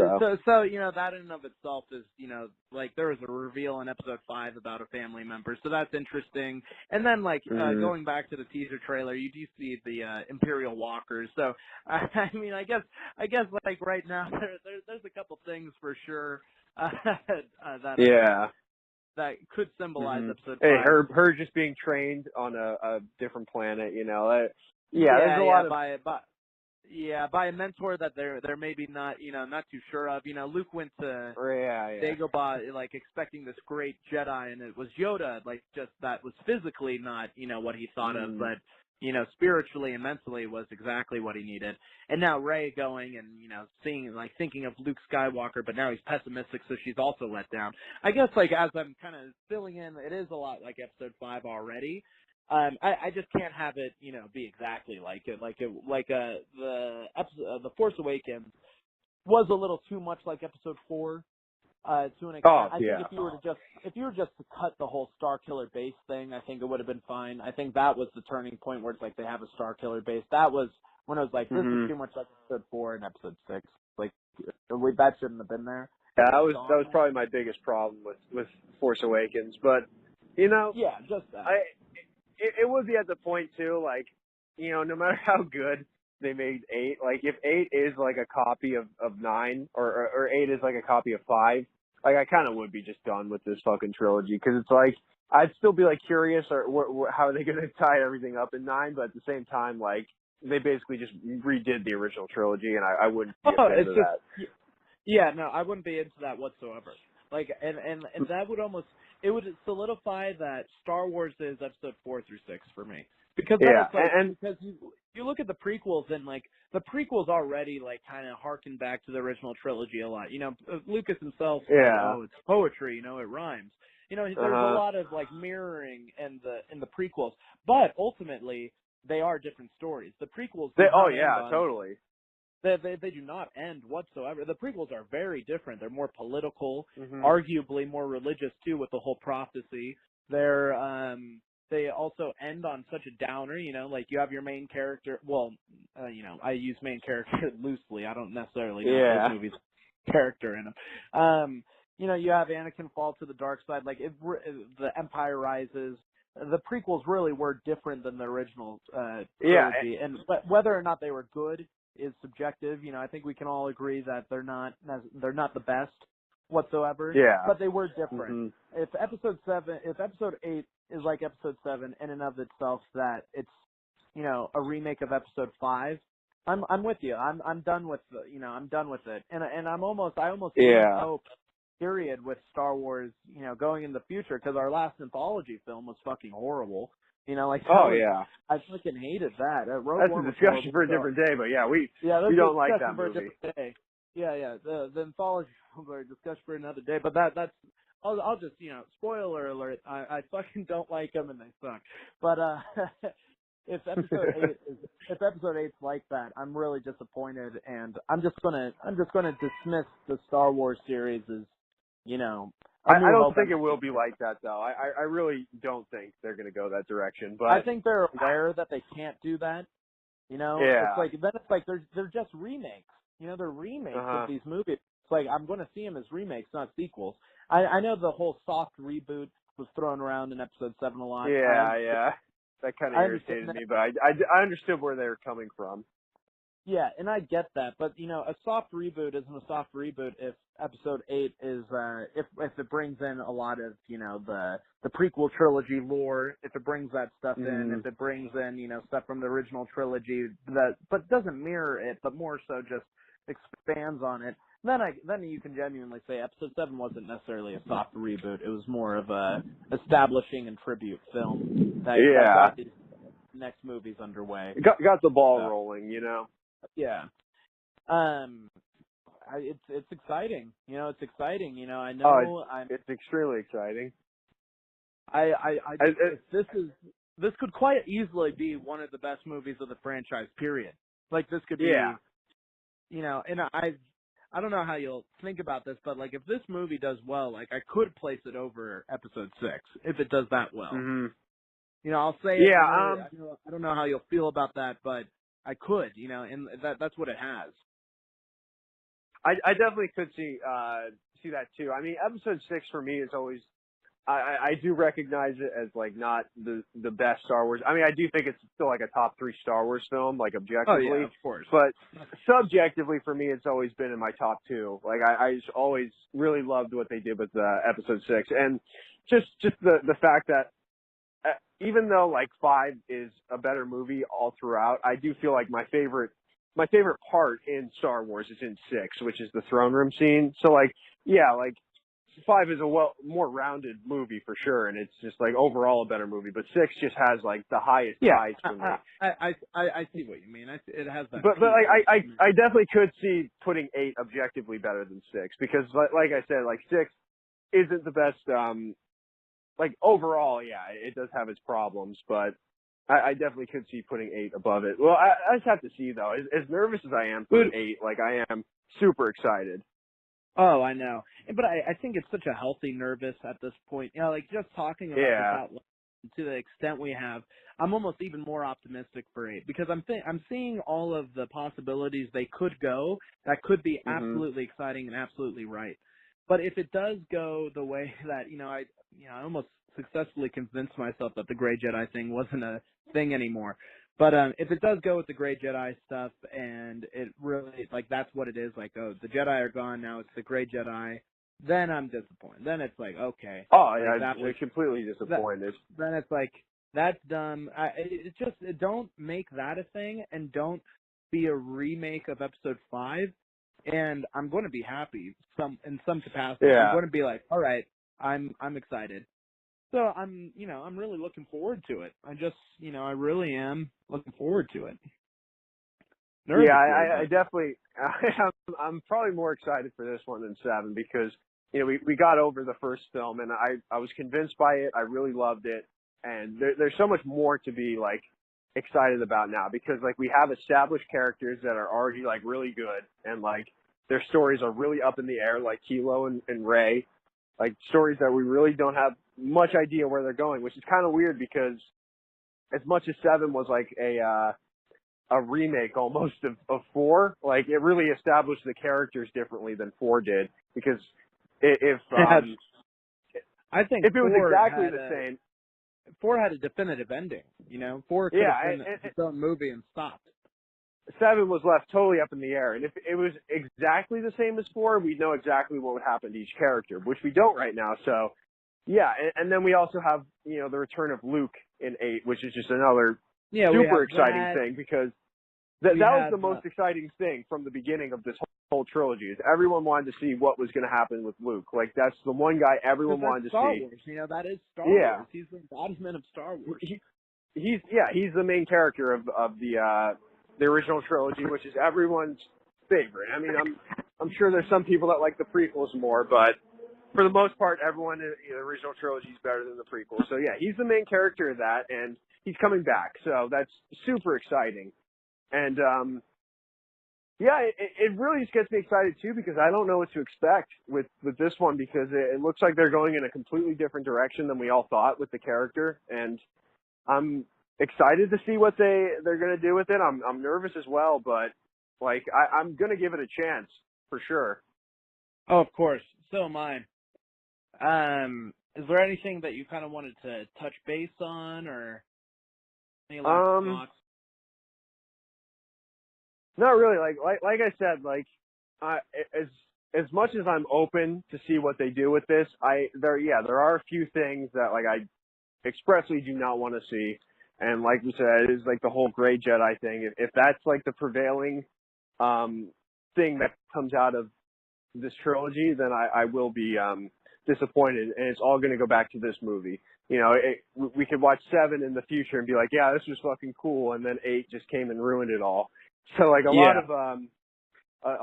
Speaker 2: So you know, that in and of itself is, you know, like, there was a reveal in episode 5 about a family member, so that's interesting. And then, like, going back to the teaser trailer, you do see the Imperial Walkers. So I mean, I guess like right now there's a couple things for sure that could symbolize episode 5.
Speaker 1: Hey, her just being trained on a different planet, you know. There's a lot of
Speaker 2: by a mentor that they're maybe not too sure of. You know, Luke went to Dagobah like expecting this great Jedi, and it was Yoda, like, just that was physically not, you know, what he thought of, but, you know, spiritually and mentally was exactly what he needed. And now Rey going and, you know, thinking of Luke Skywalker, but now he's pessimistic, so she's also let down. I guess, like, as I'm kind of filling in, it is a lot like episode 5 already. I just can't have it, you know, be exactly like it. The Force Awakens was a little too much like episode 4. To an extent. I think if you were just to cut the whole Star Killer base thing, I think it would have been fine. I think that was the turning point where it's like they have a Star Killer base. That was when I was like, this is too much like episode 4 and episode 6. Like, that shouldn't have been there.
Speaker 1: Yeah, that was probably my biggest problem with Force Awakens. But, you know,
Speaker 2: just that.
Speaker 1: It would be at the point too, like, you know, no matter how good they made 8, like, if 8 is like a copy of 9 or 8 is like a copy of 5, like, I kind of would be just done with this fucking trilogy, because it's like, I'd still be like curious how are they going to tie everything up in 9, but at the same time, like, they basically just redid the original trilogy, and I wouldn't be a fan of that.
Speaker 2: Yeah, no, I wouldn't be into that whatsoever. Like, and that would almost, it would solidify that Star Wars is episode 4 through 6 for me. Because then
Speaker 1: Yeah,
Speaker 2: it's like,
Speaker 1: and
Speaker 2: because you look at the prequels and like, the prequels already like kind of harken back to the original trilogy a lot. You know, Lucas himself said,
Speaker 1: yeah,
Speaker 2: oh, it's poetry, you know, it rhymes. You know, there's a lot of like mirroring in the prequels, but ultimately they are different stories. The prequels do not end on,
Speaker 1: totally.
Speaker 2: They do not end whatsoever. The prequels are very different. They're more political,
Speaker 1: Mm-hmm.
Speaker 2: arguably more religious too, with the whole prophecy. They also end on such a downer, you know, like you have your main character. Well, you know, I use main character loosely. I don't necessarily know if this movie's character in them. You know, you have Anakin fall to the dark side. Like the Empire rises. The prequels really were different than the original trilogy, and but whether or not they were good is subjective. You know, I think we can all agree that they're not the best whatsoever.
Speaker 1: Yeah.
Speaker 2: But they were different.
Speaker 1: Mm-hmm.
Speaker 2: If episode 8 is like episode 7 in and of itself, that it's, you know, a remake of episode 5, I'm with you. I'm done with I'm done with it. And I almost lose hope, period, with Star Wars, you know, going in the future, because our last anthology film was fucking horrible. You know, like, I fucking hated that.
Speaker 1: That's a discussion for a different day, but we don't like that movie.
Speaker 2: Yeah. The anthology films are a discussion for another day, but that's, I'll just, you know, spoiler alert, I fucking don't like them and they suck. But, if episode 8's like that, I'm really disappointed, and I'm just gonna dismiss the Star Wars series as, you know,
Speaker 1: I don't think it will be like that, though. I really don't think they're going to go that direction. But
Speaker 2: I think they're aware that they can't do that. You know, it's like they're just remakes. You know, they're remakes of these movies. It's like, I'm going to see them as remakes, not sequels. I know the whole soft reboot was thrown around in episode 7 a lot.
Speaker 1: Yeah. That kind of irritated me, but I understood where they were coming from.
Speaker 2: Yeah, and I get that, but you know, a soft reboot isn't a soft reboot if episode 8 is if it brings in a lot of, you know, the prequel trilogy lore, if it brings that stuff in, if it brings in, you know, stuff from the original trilogy but doesn't mirror it, but more so just expands on it, then you can genuinely say episode 7 wasn't necessarily a soft reboot. It was more of a establishing and tribute film that got these next movies underway.
Speaker 1: Got the ball rolling, you know.
Speaker 2: Yeah. It's exciting. You know, it's exciting. You know, I know.
Speaker 1: It's extremely exciting.
Speaker 2: This could quite easily be one of the best movies of the franchise, period. Like, this could be, you know, and I don't know how you'll think about this, but like, if this movie does well, like, I could place it over episode 6 if it does that well.
Speaker 1: Mm-hmm.
Speaker 2: You know, I'll say it. I don't know how you'll feel about that, but I could, you know, and that's what it has.
Speaker 1: I definitely could see that too. I mean, episode 6 for me is always, I do recognize it as like not the best Star Wars. I mean, I do think it's still like a top 3 Star Wars film, like objectively.
Speaker 2: Oh yeah, of course.
Speaker 1: But subjectively for me, it's always been in my top 2. Like I just always really loved what they did with episode 6, and just the fact that even though like 5 is a better movie all throughout, I do feel like my favorite part in Star Wars is in 6, which is the throne room scene. So like, yeah, like 5 is a more rounded movie for sure, and it's just like overall a better movie. But 6 just has like the highest highs for me.
Speaker 2: I see what you mean. It has that.
Speaker 1: But like I definitely could see putting 8 objectively better than 6, because like I said, like 6 isn't the best. Like overall, yeah, it does have its problems, but I definitely could see putting 8 above it. Well, I just have to see though. As nervous as I am for 8, like I am super excited.
Speaker 2: Oh, I know, but I think it's such a healthy nervous at this point. You know, like just talking about this out loud, to the extent we have, I'm almost even more optimistic for 8, because I'm seeing all of the possibilities they could go that could be absolutely exciting and absolutely right. But if it does go the way that, I almost successfully convinced myself that the Gray Jedi thing wasn't a thing anymore. But if it does go with the Gray Jedi stuff, and it really, like, that's what it is, like, oh, the Jedi are gone, now it's the Gray Jedi, then I'm disappointed. Then it's like, okay.
Speaker 1: Oh, yeah, I'm completely disappointed.
Speaker 2: Then it's like, that's dumb. Don't make that a thing, and don't be a remake of Episode 5. And I'm going to be happy in some capacity.
Speaker 1: Yeah.
Speaker 2: I'm going to be like, all right, I'm excited. So I'm really looking forward to it. I really am looking forward to it.
Speaker 1: Yeah,
Speaker 2: Nervously,
Speaker 1: I definitely, I'm probably more excited for this one than 7 because, we got over the first film and I was convinced by it. I really loved it. And there's so much more to be like excited about now because like we have established characters that are already like really good and like their stories are really up in the air, like Kilo and Rey, like stories that we really don't have much idea where they're going, which is kind of weird because as much as 7 was like a remake almost of 4. Like it really established the characters differently than 4 did because if
Speaker 2: I think
Speaker 1: if it was exactly the same,
Speaker 2: 4 had a definitive ending. 4 could have been its own movie and stopped.
Speaker 1: 7 was left totally up in the air, and if it was exactly the same as 4, we'd know exactly what would happen to each character, which we don't right now. So yeah, and then we also have the return of Luke in 8, which is just another super exciting thing because that was the most exciting thing from the beginning of this whole trilogy. Is everyone wanted to see what was going to happen with Luke. Like that's the one guy everyone wanted to
Speaker 2: Star
Speaker 1: see.
Speaker 2: Wars, that is Star Wars. He's the embodiment of Star Wars.
Speaker 1: He's the main character of the original trilogy, which is everyone's favorite. I mean, I'm sure there's some people that like the prequels more, but for the most part, everyone in the original trilogy is better than the prequels. So yeah, he's the main character of that, and he's coming back. So that's super exciting. And it really just gets me excited too because I don't know what to expect with this one because it looks like they're going in a completely different direction than we all thought with the character, and I'm excited to see what they're going to do with it. I'm nervous as well, but like I'm going to give it a chance for sure.
Speaker 2: Oh, of course. So am I. Is there anything that you kind of wanted to touch base on or any last thoughts?
Speaker 1: Not really. Like I said, as much as I'm open to see what they do with this, there are a few things that like I expressly do not want to see. And like we said, it is like the whole gray Jedi thing. If that's like the prevailing thing that comes out of this trilogy, then I will be disappointed, and it's all going to go back to this movie. We could watch 7 in the future and be like, yeah, this was fucking cool, and then 8 just came and ruined it all. So like a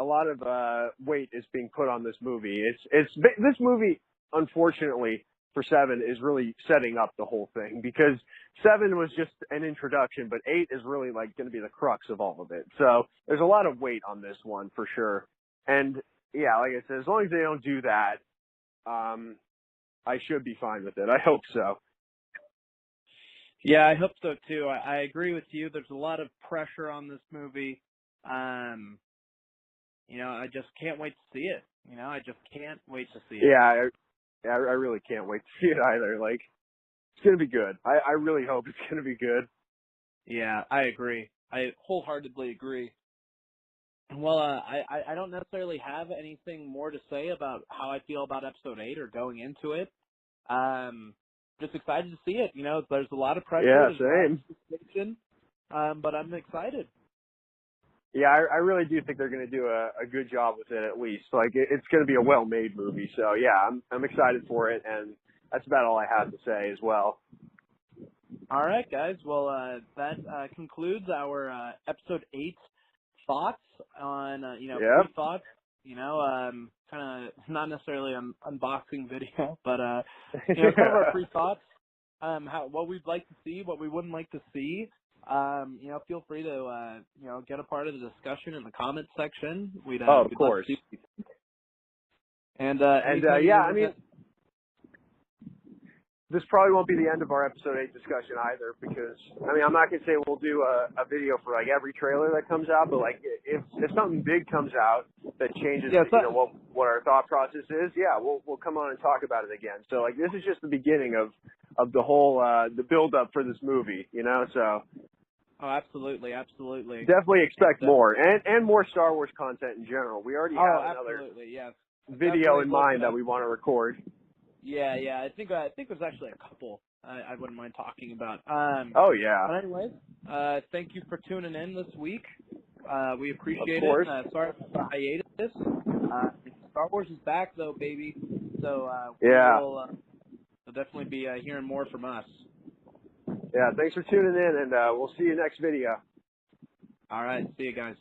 Speaker 1: lot of weight is being put on this movie. This movie, unfortunately, for 7 is really setting up the whole thing because 7 was just an introduction, but 8 is really like going to be the crux of all of it. So there's a lot of weight on this one for sure. And yeah, like I said, as long as they don't do that, I should be fine with it. I hope so.
Speaker 2: Yeah, I hope so too. I agree with you. There's a lot of pressure on this movie. I just can't wait to see it. I just can't wait to see it.
Speaker 1: Yeah, I really can't wait to see it either. Like, it's going to be good. I really hope it's going to be good.
Speaker 2: Yeah, I agree. I wholeheartedly agree. Well, I don't necessarily have anything more to say about how I feel about Episode 8 or going into it. Just excited to see it. There's a lot of pressure.
Speaker 1: Yeah, same.
Speaker 2: But I'm excited.
Speaker 1: Yeah, I really do think they're going to do a good job with it at least. Like, it's going to be a well-made movie. So, yeah, I'm excited for it, and that's about all I have to say as well.
Speaker 2: All right, guys. Well, that concludes our Episode 8 thoughts on, free thoughts. Kind of not necessarily an unboxing video, but, some of our free thoughts, what we'd like to see, what we wouldn't like to see. Feel free to, get a part of the discussion in the comments section. We'd
Speaker 1: of course.
Speaker 2: Love to see. And
Speaker 1: I mean, this probably won't be the end of our Episode 8 discussion either because, I mean, I'm not going to say we'll do a video for, like, every trailer that comes out, but, like, if something big comes out that changes, what our thought process is, we'll come on and talk about it again. So, like, this is just the beginning of the whole, the build-up for this movie, so.
Speaker 2: Oh, absolutely, absolutely.
Speaker 1: Definitely expect more, and more Star Wars content in general. We already have another video in mind that we want to record.
Speaker 2: Yeah. I think there's actually a couple I wouldn't mind talking about. But anyways, thank you for tuning in this week. We appreciate it. Sorry for the hiatus. Star Wars is back though, baby. So we'll definitely be hearing more from us.
Speaker 1: Yeah, thanks for tuning in, and we'll see you next video.
Speaker 2: All right, see you guys.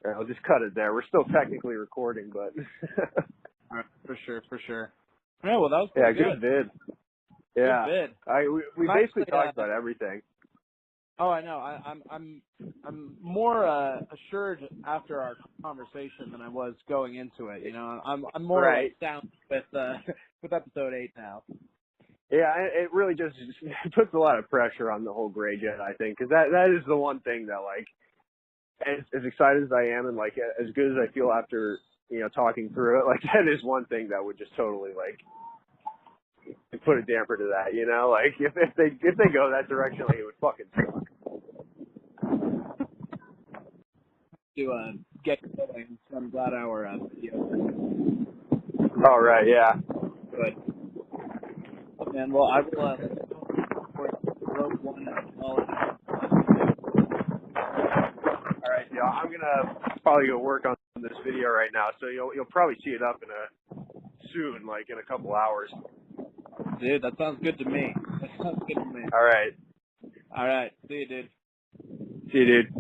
Speaker 1: All right, I'll just cut it there. We're still technically recording, but
Speaker 2: All right, for sure. All right, well, that was pretty
Speaker 1: good vid. Yeah,
Speaker 2: good vid.
Speaker 1: we basically talked about everything.
Speaker 2: Oh, I know. I'm more assured after our conversation than I was going into it. You know, I'm more down with episode 8 now.
Speaker 1: Yeah, it really just puts a lot of pressure on the whole Grey Jedi thing, because that is the one thing that, like, as excited as I am and, like, as good as I feel after, you know, talking through it, like, that is one thing that would just totally, like, put a damper to that, you know? Like, if they go that direction, like, it would fucking suck.
Speaker 2: To get going, so I'm glad our video.
Speaker 1: All right, yeah.
Speaker 2: Good. And well, I will Rogue One and all of that.
Speaker 1: All right, yeah, I'm gonna probably go work on this video right now, so you'll probably see it up soon, like in a couple hours.
Speaker 2: Dude, that sounds good to me.
Speaker 1: All right.
Speaker 2: All right. See you, dude.
Speaker 1: See you, dude.